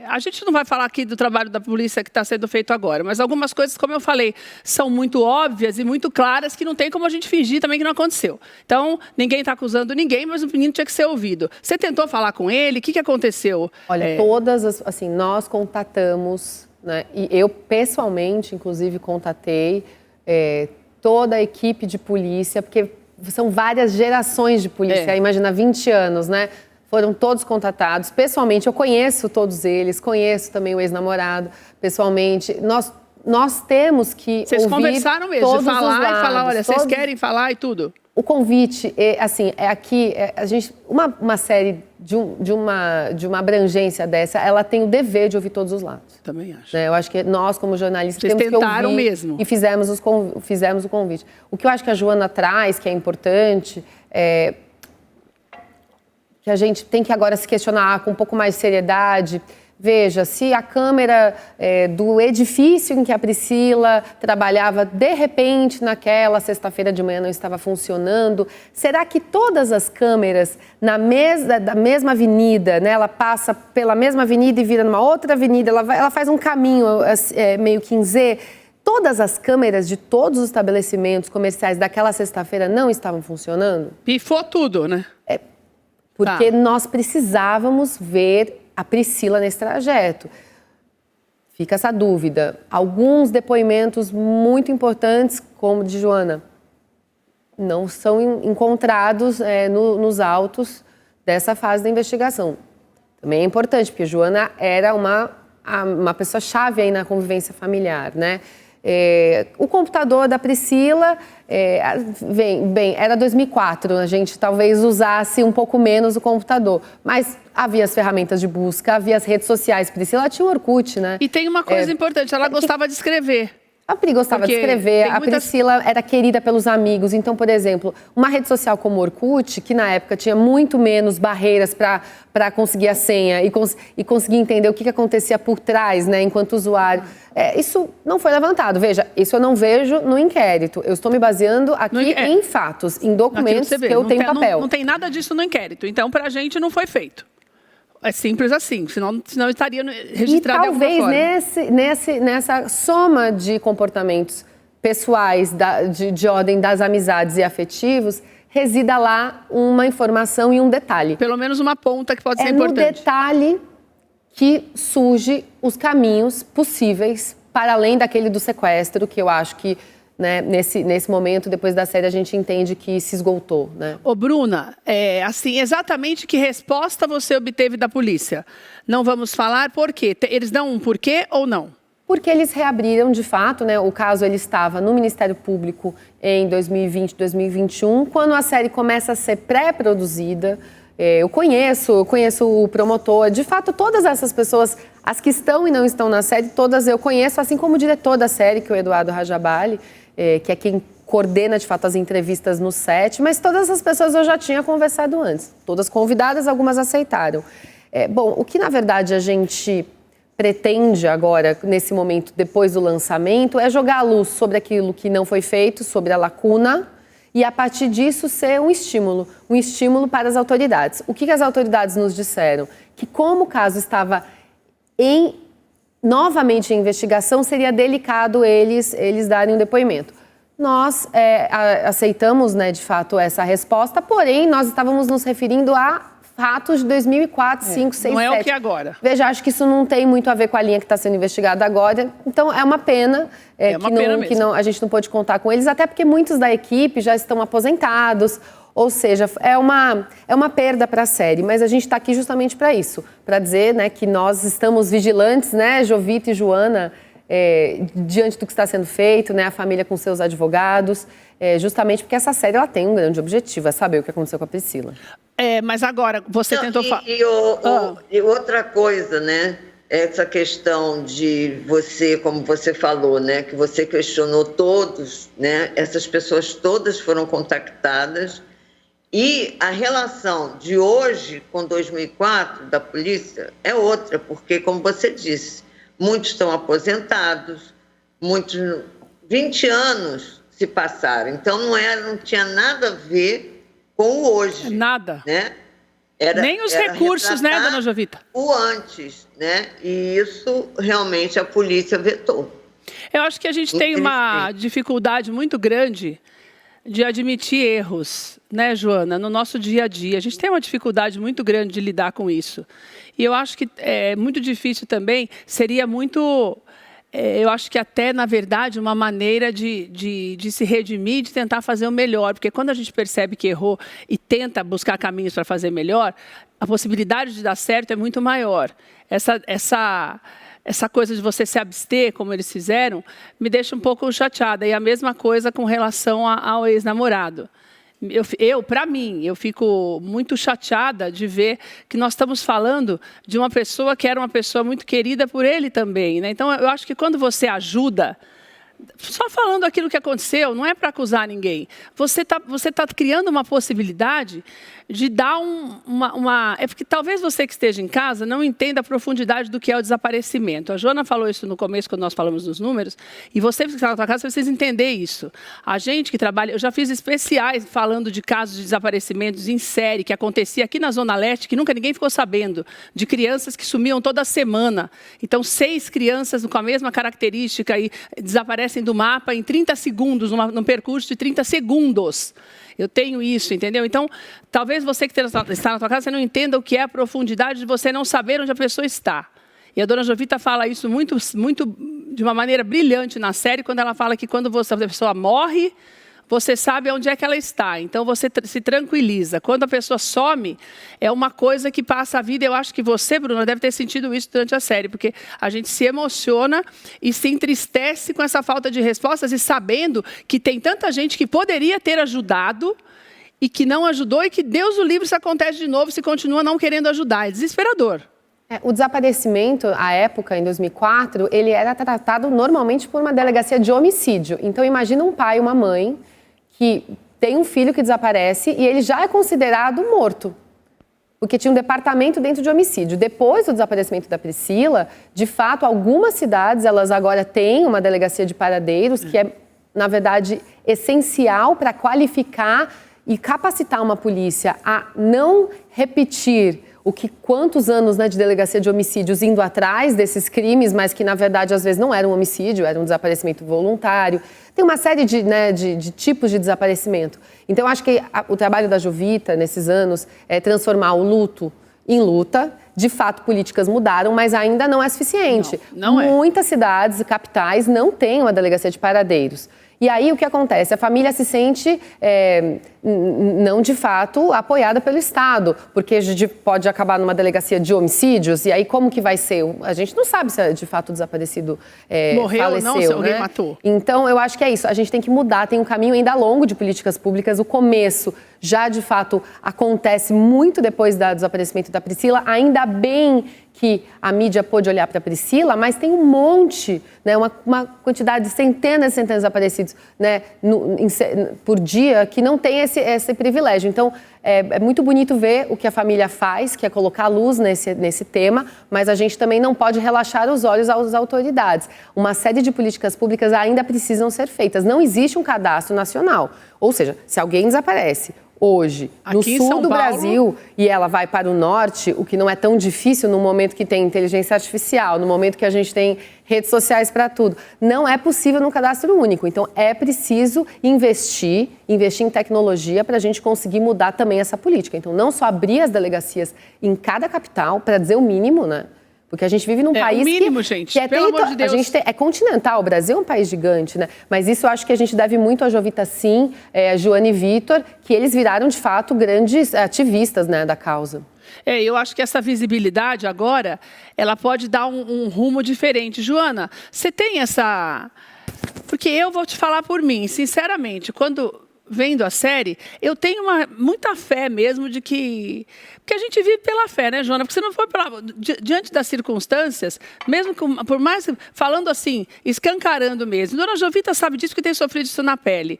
a gente não vai falar aqui do trabalho da polícia que está sendo feito agora, mas algumas coisas, como eu falei, são muito óbvias e muito claras que não tem como a gente fingir também que não aconteceu. Então, ninguém está acusando ninguém, mas o menino tinha que ser ouvido. Você tentou falar com ele? O que aconteceu? Olha, assim, nós contatamos, né, e eu pessoalmente, inclusive, contatei toda a equipe de polícia, porque são várias gerações de polícia, imagina, 20 anos, né? Foram todos contatados. Pessoalmente, eu conheço todos eles, conheço também o ex-namorado, pessoalmente. Nós temos que Vocês ouvir conversaram mesmo, todos de falar os lados, e falar, olha, vocês querem falar e tudo? O convite, assim, aqui, a gente, uma série de uma abrangência dessa, ela tem o dever de ouvir todos os lados. Também acho. Eu acho que nós, como jornalistas, Vocês temos que tentaram ouvir mesmo. E fizemos o convite. O que eu acho que a Joana traz, que é importante, que a gente tem que agora se questionar com um pouco mais de seriedade. Veja, se a câmera do edifício em que a Priscila trabalhava, de repente, naquela sexta-feira de manhã não estava funcionando, será que todas as câmeras da mesma avenida, né, ela passa pela mesma avenida e vira numa outra avenida, ela faz um caminho meio que em Z, todas as câmeras de todos os estabelecimentos comerciais daquela sexta-feira não estavam funcionando? Pifou tudo, né? Porque nós precisávamos ver a Priscila nesse trajeto. Fica essa dúvida. Alguns depoimentos muito importantes, como o de Joana, não são encontrados nos autos dessa fase da investigação. Também é importante, porque Joana era uma pessoa-chave aí na convivência familiar, né? O computador da Priscila, era 2004, a gente talvez usasse um pouco menos o computador, mas havia as ferramentas de busca, havia as redes sociais. Priscila tinha o Orkut, né? E tem uma coisa importante, ela gostava de escrever. A Pri gostava de escrever, a Priscila era querida pelos amigos. Então, por exemplo, uma rede social como o Orkut, que na época tinha muito menos barreiras para conseguir a senha e conseguir entender o que acontecia por trás, né, enquanto usuário, isso não foi levantado. Veja, isso eu não vejo no inquérito. Eu estou me baseando aqui em fatos, em documentos que eu tenho papel. Não tem nada disso no inquérito. Então, para a gente, não foi feito. É simples assim, senão estaria registrado de alguma forma. E talvez nessa soma de comportamentos pessoais, de ordem das amizades e afetivos, resida lá uma informação e um detalhe. Pelo menos uma ponta que pode ser importante. É no detalhe que surge os caminhos possíveis para além daquele do sequestro, que eu acho que, né, nesse momento, depois da série, a gente entende que se esgotou, né? Ô, Bruna, assim, exatamente que resposta você obteve da polícia? Não vamos falar por quê? Eles dão um porquê ou não? Porque eles reabriram, de fato, né? O caso ele estava no Ministério Público em 2020, 2021, quando a série começa a ser pré-produzida. Eu conheço o promotor, de fato, todas essas pessoas, as que estão e não estão na série, todas eu conheço, assim como o diretor da série, que é o Eduardo Rajabali, que é quem coordena, de fato, as entrevistas no set, mas todas essas pessoas eu já tinha conversado antes, todas convidadas, algumas aceitaram. Bom, o que, na verdade, a gente pretende agora, nesse momento, depois do lançamento, é jogar a luz sobre aquilo que não foi feito, sobre a lacuna, e, a partir disso, ser um estímulo para as autoridades. O que as autoridades nos disseram? Que, como o caso estava novamente em investigação, seria delicado eles darem um depoimento. Nós aceitamos, né, de fato, essa resposta, porém, nós estávamos nos referindo a fatos de 2004, 5, 6, 7. Não é o que agora. Veja, acho que isso não tem muito a ver com a linha que está sendo investigada agora. Então, é uma pena, que a gente não pôde contar com eles, até porque muitos da equipe já estão aposentados Ou seja, é uma perda para a série, mas a gente está aqui justamente para isso, para dizer, né, que nós estamos vigilantes, né, Jovita e Joana, diante do que está sendo feito, né, a família com seus advogados, justamente porque essa série ela tem um grande objetivo, é saber o que aconteceu com a Priscila. Mas agora, você tentou falar... E outra coisa, né? Essa questão de você, como você falou, né? Que você questionou todos, né? Essas pessoas todas foram contactadas. E a relação de hoje com 2004 da polícia é outra, porque, como você disse, muitos estão aposentados, muitos... 20 anos se passaram, então não tinha nada a ver com o hoje. Nada. Né? Nem os recursos, né, dona Jovita? O antes, né? E isso realmente a polícia vetou. Eu acho que a gente tem uma dificuldade muito grande de admitir erros, né, Joana, no nosso dia a dia. A gente tem uma dificuldade muito grande de lidar com isso. E eu acho que é muito difícil também, seria muito... eu acho que até, na verdade, uma maneira de se redimir, de tentar fazer o melhor. Porque quando a gente percebe que errou e tenta buscar caminhos para fazer melhor, a possibilidade de dar certo é muito maior. Essa coisa de você se abster, como eles fizeram, me deixa um pouco chateada. E a mesma coisa com relação ao ex-namorado. Para mim, eu fico muito chateada de ver que nós estamos falando de uma pessoa que era uma pessoa muito querida por ele também, né? Então, eu acho que quando você ajuda, só falando aquilo que aconteceu, não é para acusar ninguém. Você tá criando uma possibilidade de dar É porque talvez você que esteja em casa não entenda a profundidade do que é o desaparecimento. A Joana falou isso no começo, quando nós falamos dos números, e você que está na sua casa, você precisa entender isso. A gente que trabalha... Eu já fiz especiais falando de casos de desaparecimentos em série, que acontecia aqui na Zona Leste, que nunca ninguém ficou sabendo, de crianças que sumiam toda semana. Então, 6 crianças com a mesma característica e desaparecem do mapa em 30 segundos, num percurso de 30 segundos. Eu tenho isso, entendeu? Então, talvez você que está na sua casa, você não entenda o que é a profundidade de você não saber onde a pessoa está. E a dona Jovita fala isso muito de uma maneira brilhante na série, quando ela fala que quando a pessoa morre, você sabe onde é que ela está. Então, você se tranquiliza. Quando a pessoa some, é uma coisa que passa a vida. Eu acho que você, Bruna, deve ter sentido isso durante a série, porque a gente se emociona e se entristece com essa falta de respostas e sabendo que tem tanta gente que poderia ter ajudado e que não ajudou e que Deus o livre se acontece de novo, se continua não querendo ajudar. É desesperador. O desaparecimento, à época, em 2004, ele era tratado normalmente por uma delegacia de homicídio. Então, imagina um pai e uma mãe que tem um filho que desaparece e ele já é considerado morto, porque tinha um departamento dentro de homicídio. Depois do desaparecimento da Priscila, de fato, algumas cidades, elas agora têm uma delegacia de paradeiros, que é, na verdade, essencial para qualificar e capacitar uma polícia a não repetir quantos anos, né, de delegacia de homicídios indo atrás desses crimes, mas que, na verdade, às vezes não era um homicídio, era um desaparecimento voluntário. Tem uma série de tipos de desaparecimento. Então, eu acho que o trabalho da Jovita, nesses anos, é transformar o luto em luta. De fato, políticas mudaram, mas ainda não é suficiente. Não é. Muitas cidades e capitais não têm uma delegacia de paradeiros. E aí, o que acontece? A família se sente, não de fato, apoiada pelo Estado, porque pode acabar numa delegacia de homicídios, e aí como que vai ser? A gente não sabe se de fato o desaparecido morreu faleceu, ou não, se alguém né? matou. Então, eu acho que é isso. A gente tem que mudar, tem um caminho ainda longo de políticas públicas. O começo já, de fato, acontece muito depois do desaparecimento da Priscila. Ainda bem que a mídia pôde olhar para a Priscila, mas tem um monte, né, uma quantidade de centenas e centenas de desaparecidos, né, por dia, que não tem esse privilégio. Então, é muito bonito ver o que a família faz, que é colocar luz nesse tema, mas a gente também não pode relaxar os olhos às autoridades. Uma série de políticas públicas ainda precisam ser feitas. Não existe um cadastro nacional. Ou seja, se alguém desaparece hoje, no sul do Brasil, e ela vai para o norte, o que não é tão difícil no momento que tem inteligência artificial, no momento que a gente tem redes sociais para tudo. Não é possível num cadastro único. Então, é preciso investir em tecnologia para a gente conseguir mudar também essa política. Então, não só abrir as delegacias em cada capital, para dizer o mínimo, né? Porque a gente vive num país mínimo, gente, que é pelo amor de Deus. é continental, o Brasil é um país gigante, né? Mas isso eu acho que a gente deve muito a Jovita Sim, a Joana e Vitor, que eles viraram, de fato, grandes ativistas, né, da causa. Eu acho que essa visibilidade agora, ela pode dar um rumo diferente. Joana, você tem essa... Porque eu vou te falar por mim, sinceramente, quando... vendo a série, eu tenho muita fé mesmo de que... Porque a gente vive pela fé, né, Joana? Porque se não for diante das circunstâncias, mesmo por mais... Falando assim, escancarando mesmo. Dona Jovita sabe disso porque tem sofrido isso na pele.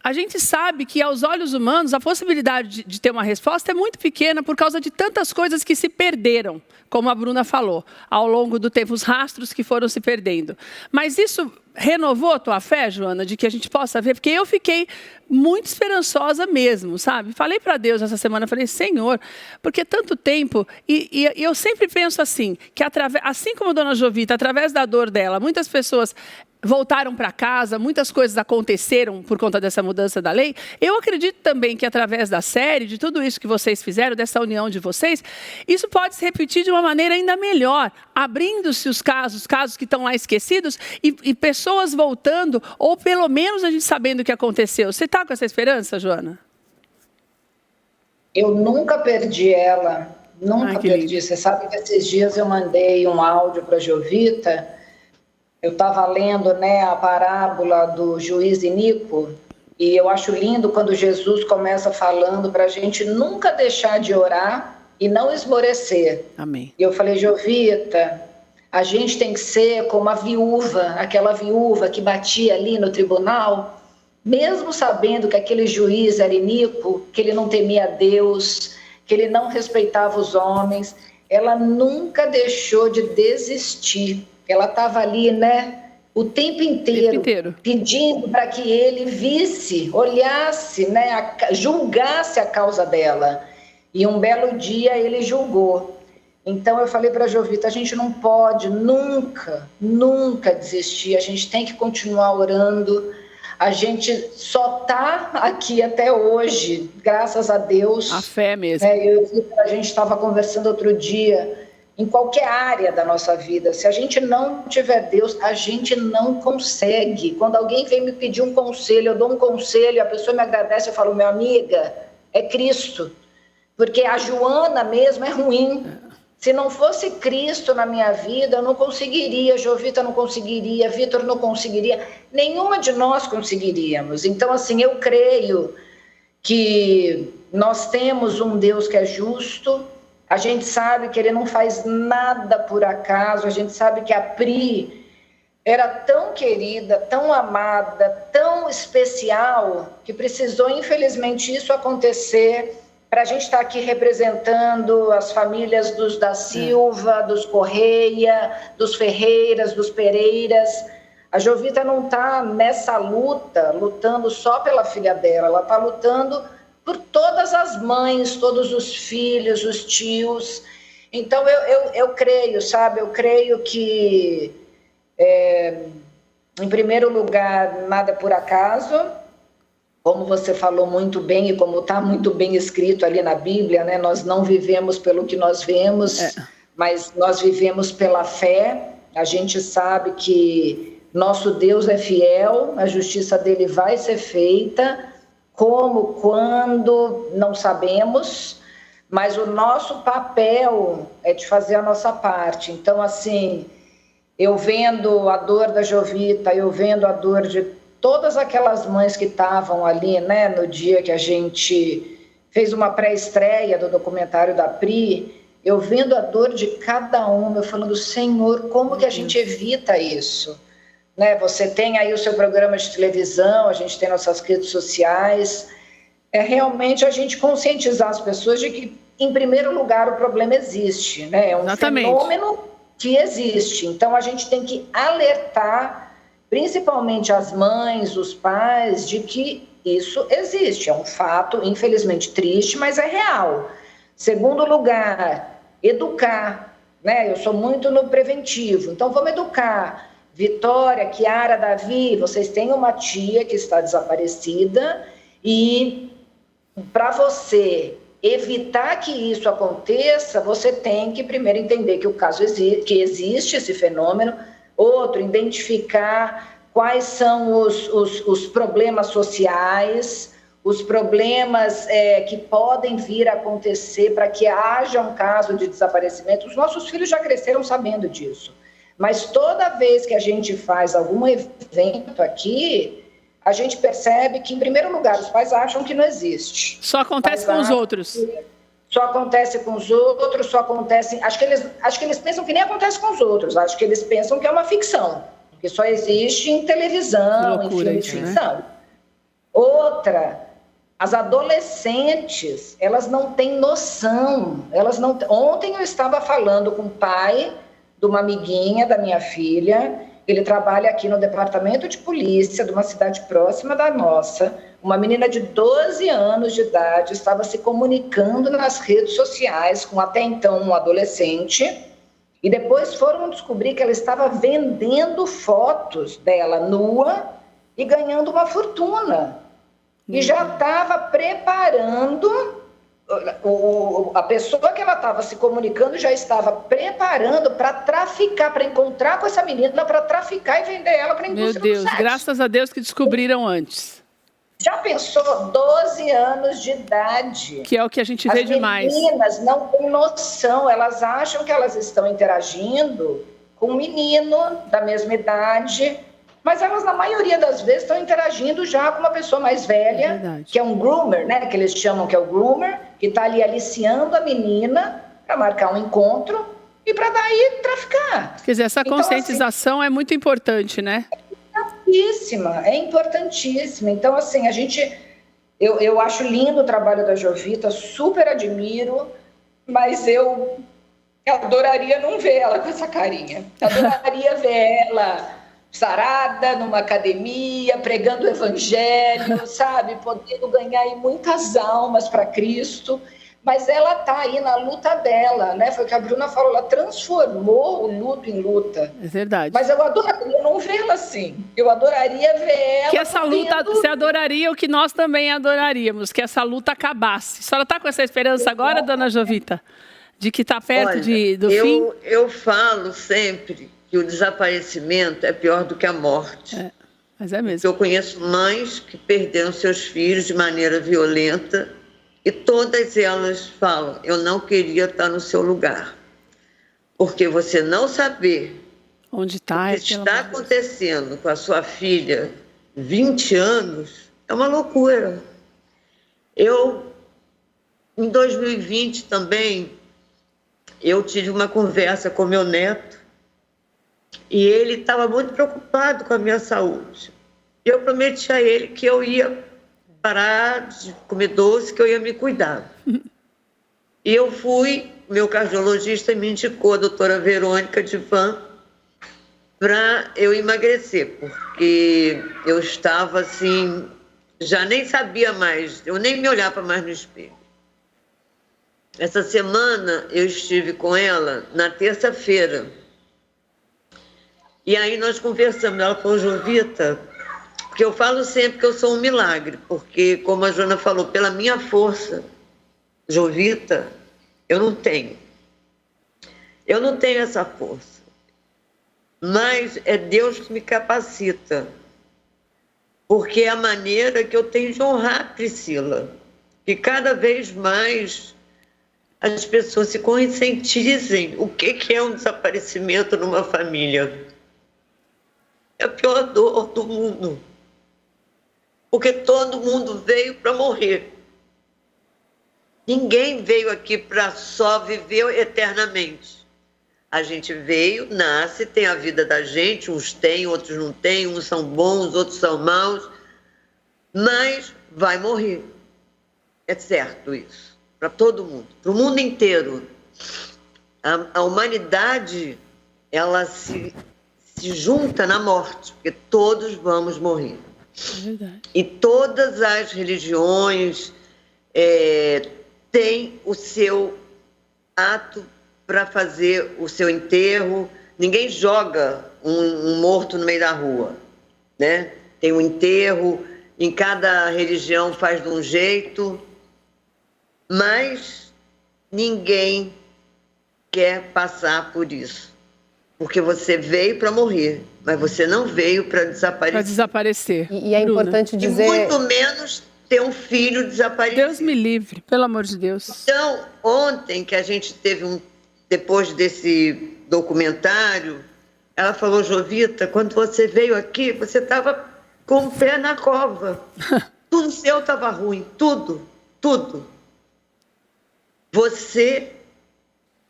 A gente sabe que, aos olhos humanos, a possibilidade de ter uma resposta é muito pequena por causa de tantas coisas que se perderam, como a Bruna falou, ao longo do tempo, os rastros que foram se perdendo. Mas isso renovou a tua fé, Joana, de que a gente possa ver? Porque eu fiquei muito esperançosa mesmo, sabe? Falei para Deus essa semana, falei, Senhor, porque tanto tempo... E eu sempre penso assim, que assim como a Dona Jovita, através da dor dela, muitas pessoas... voltaram para casa, muitas coisas aconteceram por conta dessa mudança da lei. Eu acredito também que através da série, de tudo isso que vocês fizeram, dessa união de vocês, isso pode se repetir de uma maneira ainda melhor, abrindo-se os casos que estão lá esquecidos e pessoas voltando, ou pelo menos a gente sabendo o que aconteceu. Você está com essa esperança, Joana? Eu nunca perdi ela, nunca perdi. Você sabe que esses dias eu mandei um áudio para a Jovita. Eu estava lendo, né, a parábola do juiz iníquo, e eu acho lindo quando Jesus começa falando para a gente nunca deixar de orar e não esmorecer. Amém. E eu falei, Jovita, a gente tem que ser como a viúva, aquela viúva que batia ali no tribunal, mesmo sabendo que aquele juiz era iníquo, que ele não temia Deus, que ele não respeitava os homens, ela nunca deixou de desistir. Ela estava ali, né, o tempo inteiro. Pedindo para que ele visse, olhasse, né, julgasse a causa dela. E um belo dia ele julgou. Então eu falei para a Jovita, a gente não pode nunca desistir, a gente tem que continuar orando. A gente só está aqui até hoje, graças a Deus. A fé mesmo. A gente estava conversando outro dia... Em qualquer área da nossa vida, se a gente não tiver Deus, a gente não consegue. Quando alguém vem me pedir um conselho, eu dou um conselho, a pessoa me agradece, eu falo, minha amiga, é Cristo. Porque a Joana mesmo é ruim. Se não fosse Cristo na minha vida, eu não conseguiria, Jovita não conseguiria, Vitor não conseguiria, nenhuma de nós conseguiríamos. Então, assim, eu creio que nós temos um Deus que é justo. A gente sabe que ele não faz nada por acaso, a gente sabe que a Pri era tão querida, tão amada, tão especial, que precisou, infelizmente, isso acontecer para a gente estar aqui representando as famílias dos da Silva, dos Correia, dos Ferreiras, dos Pereiras. A Jovita não está nessa luta, lutando só pela filha dela, ela está lutando por todas as mães, todos os filhos, os tios. Então, eu creio, sabe? Eu creio que, em primeiro lugar, nada é por acaso. Como você falou muito bem e como está muito bem escrito ali na Bíblia, né? Nós não vivemos pelo que nós vemos, mas nós vivemos pela fé. A gente sabe que nosso Deus é fiel, a justiça dele vai ser feita. Como, quando, não sabemos, mas o nosso papel é de fazer a nossa parte. Então, assim, eu vendo a dor da Jovita, eu vendo a dor de todas aquelas mães que estavam ali, né, no dia que a gente fez uma pré-estreia do documentário da Pri, eu vendo a dor de cada uma, eu falando, Senhor, como que a gente evita isso? Né, você tem aí o seu programa de televisão, a gente tem nossas redes sociais, é realmente a gente conscientizar as pessoas de que, em primeiro lugar, o problema existe, né? É um fenômeno que existe, então a gente tem que alertar, principalmente as mães, os pais, de que isso existe, é um fato, infelizmente, triste, mas é real. Segundo lugar, educar, né? Eu sou muito no preventivo, então vamos educar. Vitória, Kiara, Davi, vocês têm uma tia que está desaparecida e para você evitar que isso aconteça, você tem que primeiro entender que o caso que existe esse fenômeno, outro, identificar quais são os problemas sociais, os problemas que podem vir a acontecer para que haja um caso de desaparecimento. Os nossos filhos já cresceram sabendo disso, mas toda vez que a gente faz algum evento aqui, a gente percebe que, em primeiro lugar, os pais acham que não existe. Só acontece com os outros. Só acontece com os outros, só acontece... Acho que eles pensam que nem acontece com os outros. Acho que eles pensam que é uma ficção, que só existe em televisão, em filme de ficção. Né? Outra, as adolescentes, elas não têm noção. Ontem eu estava falando com o pai de uma amiguinha da minha filha. Ele trabalha aqui no departamento de polícia de uma cidade próxima da nossa. Uma menina de 12 anos de idade estava se comunicando nas redes sociais com até então um adolescente, e depois foram descobrir que ela estava vendendo fotos dela nua e ganhando uma fortuna. E já estava preparando... A pessoa que ela estava se comunicando já estava preparando para traficar, para encontrar com essa menina, para traficar e vender ela para a indústria do sexo. Meu Deus, graças a Deus que descobriram antes. Já pensou? 12 anos de idade. Que é o que a gente vê demais. As meninas não têm noção, elas acham que elas estão interagindo com um menino da mesma idade, mas elas, na maioria das vezes, estão interagindo já com uma pessoa mais velha, que é um groomer, né? Que eles chamam que é o groomer, que está ali aliciando a menina para marcar um encontro e para daí traficar. Quer dizer, essa conscientização é muito importante, né? É importantíssima. Então, assim, eu acho lindo o trabalho da Jovita, super admiro, mas eu adoraria não ver ela com essa carinha. Adoraria ver ela sarada, numa academia, pregando o evangelho, sabe? Podendo ganhar aí muitas almas para Cristo. Mas ela está aí na luta dela, né? Foi o que a Bruna falou, ela transformou o luto em luta. É verdade. Mas eu adoraria não vê-la assim. Eu adoraria ver ela... Que essa luta, você adoraria o que nós também adoraríamos, que essa luta acabasse. A senhora está com essa esperança agora, dona Jovita? De que está perto do fim? Eu falo sempre que o desaparecimento é pior do que a morte. Mas é mesmo. Eu conheço mães que perderam seus filhos de maneira violenta e todas elas falam, eu não queria estar no seu lugar. Porque você não saber onde está, o que está acontecendo com a sua filha 20 anos é uma loucura. Em 2020 também, eu tive uma conversa com meu neto e ele estava muito preocupado com a minha saúde. Eu prometi a ele que eu ia parar de comer doce, que eu ia me cuidar. E eu fui, meu cardiologista me indicou a doutora Verônica Divan para eu emagrecer, porque eu estava assim, já nem sabia mais, eu nem me olhava mais no espelho. Essa semana eu estive com ela na terça-feira. E aí nós conversamos, ela falou, Jovita, porque eu falo sempre que eu sou um milagre, porque, como a Joana falou, pela minha força, Jovita, eu não tenho. Eu não tenho essa força. Mas é Deus que me capacita. Porque é a maneira que eu tenho de honrar a Priscila. Que cada vez mais as pessoas se conscientizem o que é um desaparecimento numa família. É a pior dor do mundo. Porque todo mundo veio para morrer. Ninguém veio aqui para só viver eternamente. A gente veio, nasce, tem a vida da gente, uns têm, outros não têm, uns são bons, outros são maus, mas vai morrer. É certo isso, para todo mundo, para o mundo inteiro. A humanidade, ela se junta na morte, porque todos vamos morrer. É verdade. E todas as religiões têm o seu ato para fazer o seu enterro. Ninguém joga um morto no meio da rua, né? Tem um enterro, em cada religião faz de um jeito. Mas ninguém quer passar por isso. Porque você veio para morrer, mas você não veio para desaparecer. Para desaparecer. E é importante dizer... E muito menos ter um filho desaparecido. Deus me livre, pelo amor de Deus. Então, ontem que a gente teve depois desse documentário, ela falou, Jovita, quando você veio aqui, você estava com o pé na cova. Tudo seu estava ruim, tudo. Você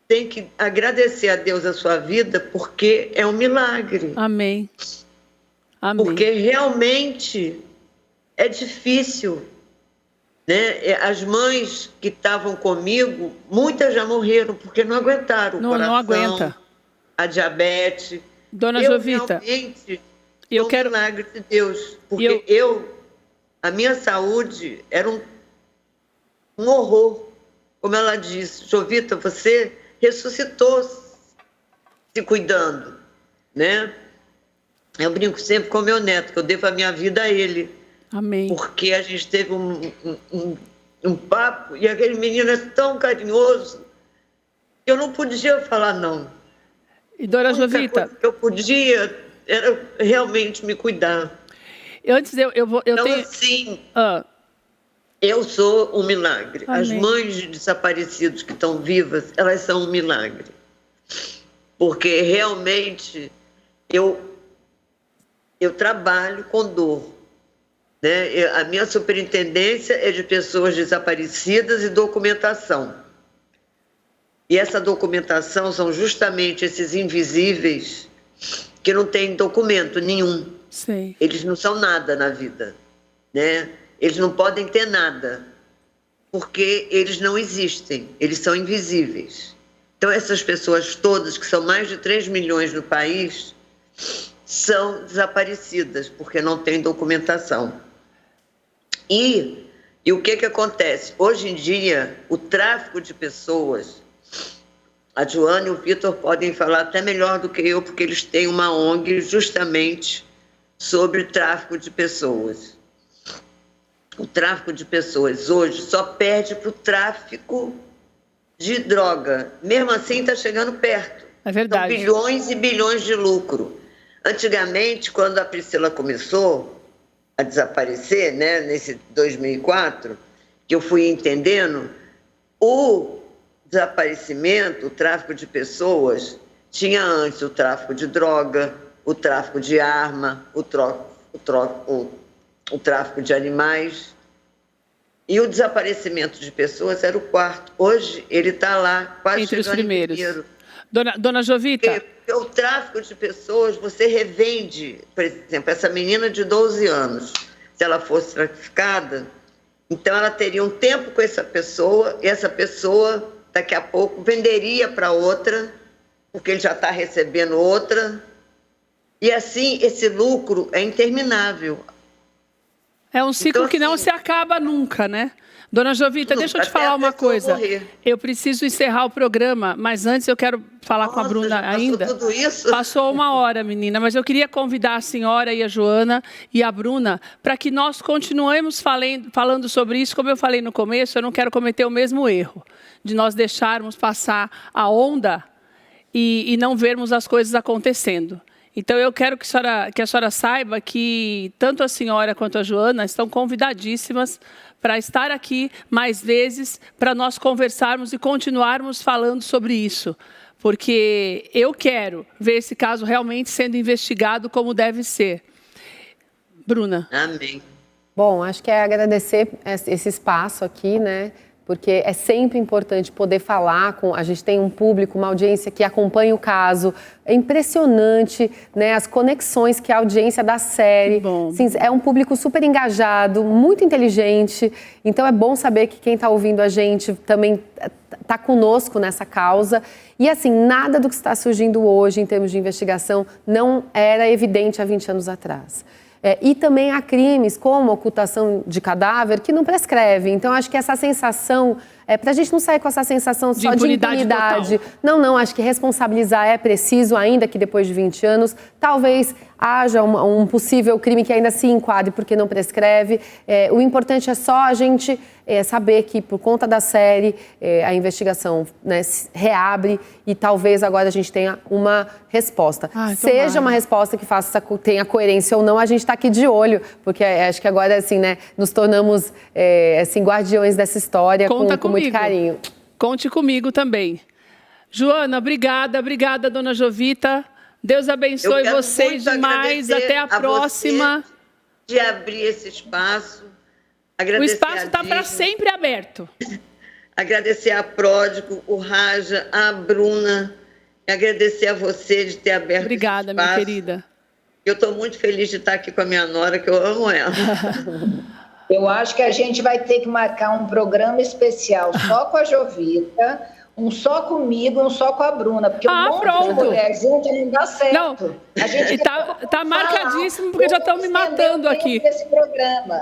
tem que agradecer a Deus a sua vida, porque é um milagre. Amém. Porque realmente é difícil, né? As mães que estavam comigo, muitas já morreram, porque não aguentaram o coração, não aguenta. A diabetes. Dona Jovita, realmente eu quero... milagre de Deus, porque a minha saúde era um horror. Como ela disse, Jovita, você ressuscitou se cuidando, né? Eu brinco sempre com meu neto, que eu devo a minha vida a ele. Amém. Porque a gente teve um papo e aquele menino é tão carinhoso que eu não podia falar não. E Dona Jovita, que eu podia era realmente me cuidar. Antes eu tenho... assim, eu sou um milagre. Amém. As mães de desaparecidos que estão vivas, elas são um milagre. Porque realmente eu trabalho com dor. Né? A minha superintendência é de pessoas desaparecidas e documentação. E essa documentação são justamente esses invisíveis que não têm documento nenhum. Sei. Eles não são nada na vida, né? Eles não podem ter nada, porque eles não existem, eles são invisíveis. Então essas pessoas todas, que são mais de 3 milhões no país, são desaparecidas, porque não têm documentação. E o que acontece? Hoje em dia, o tráfico de pessoas, a Joana e o Vitor podem falar até melhor do que eu, porque eles têm uma ONG justamente sobre o tráfico de pessoas. O tráfico de pessoas hoje só perde para o tráfico de droga. Mesmo assim, está chegando perto. É verdade. São bilhões e bilhões de lucro. Antigamente, quando a Priscila começou a desaparecer, né, nesse 2004, que eu fui entendendo, o desaparecimento, o tráfico de pessoas, tinha antes o tráfico de droga, o tráfico de arma, o tráfico de animais. E o desaparecimento de pessoas era o quarto. Hoje, ele está lá, quase entre os chegando primeiros. em primeiro. Dona Jovita... Porque o tráfico de pessoas, você revende, por exemplo, essa menina de 12 anos, se ela fosse traficada, então ela teria um tempo com essa pessoa, e essa pessoa, daqui a pouco, venderia para outra, porque ele já está recebendo outra, e assim, esse lucro é interminável. É um ciclo então, que não se acaba nunca, né? Dona Jovita, deixa eu te falar uma coisa. Eu preciso encerrar o programa, mas antes eu quero falar com a Bruna ainda. Tudo isso? Passou 1 hora, menina, mas eu queria convidar a senhora e a Joana e a Bruna para que nós continuemos falando sobre isso. Como eu falei no começo, eu não quero cometer o mesmo erro de nós deixarmos passar a onda e não vermos as coisas acontecendo. Então, eu quero que a senhora saiba que tanto a senhora quanto a Joana estão convidadíssimas para estar aqui mais vezes, para nós conversarmos e continuarmos falando sobre isso. Porque eu quero ver esse caso realmente sendo investigado como deve ser. Bruna. Amém. Bom, acho que é agradecer esse espaço aqui, né? Porque é sempre importante poder falar com... A gente tem um público, uma audiência que acompanha o caso. É impressionante, né, as conexões que a audiência da série... Sim, é um público super engajado, muito inteligente. Então, é bom saber que quem está ouvindo a gente também está conosco nessa causa. E, assim, nada do que está surgindo hoje em termos de investigação não era evidente há 20 anos atrás. E também há crimes como ocultação de cadáver que não prescreve. Então, acho que essa sensação Pra gente não sair com essa sensação só de impunidade. Total. Não, acho que responsabilizar é preciso, ainda que depois de 20 anos, talvez haja um possível crime que ainda se enquadre porque não prescreve. O importante é só a gente saber que, por conta da série, a investigação, né, reabre e talvez agora a gente tenha uma resposta. Seja uma resposta que tenha coerência ou não, a gente está aqui de olho, porque acho que agora, assim, né, nos tornamos assim, guardiões dessa história com muito carinho. Conte comigo também. Joana, obrigada, dona Jovita. Deus abençoe vocês demais. Até a próxima. De abrir esse espaço. O espaço está para sempre aberto. Agradecer a Pródigo, o Raja, a Bruna. Agradecer a você de ter aberto Obrigada, esse espaço. Minha querida. Eu estou muito feliz de estar aqui com a minha nora, que eu amo ela. Eu acho que a gente vai ter que marcar um programa especial só com a Jovita, um só comigo, um só com a Bruna, porque um monte de mulher junto não dá certo. Não, a gente tá marcadíssimo, porque já estão me matando aqui.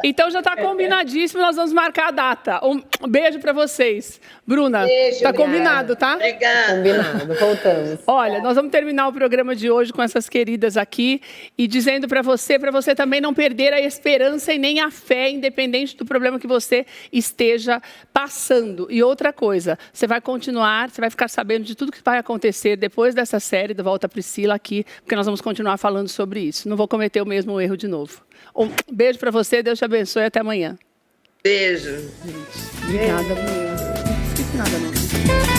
Então já está combinadíssimo, nós vamos marcar a data. Um beijo para vocês. Bruna, tá combinado, tá? Obrigada. Combinado, voltamos. Olha, nós vamos terminar o programa de hoje com essas queridas aqui e dizendo para você também não perder a esperança e nem a fé, independente do problema que você esteja passando. E outra coisa, você vai continuar, você vai ficar sabendo de tudo que vai acontecer depois dessa série do Volta Priscila aqui, porque nós vamos continuar falando sobre isso. Não vou cometer o mesmo erro de novo. Um beijo para você, Deus te abençoe e até amanhã. Beijo. Obrigada, Bruna. Não esqueci nada, não.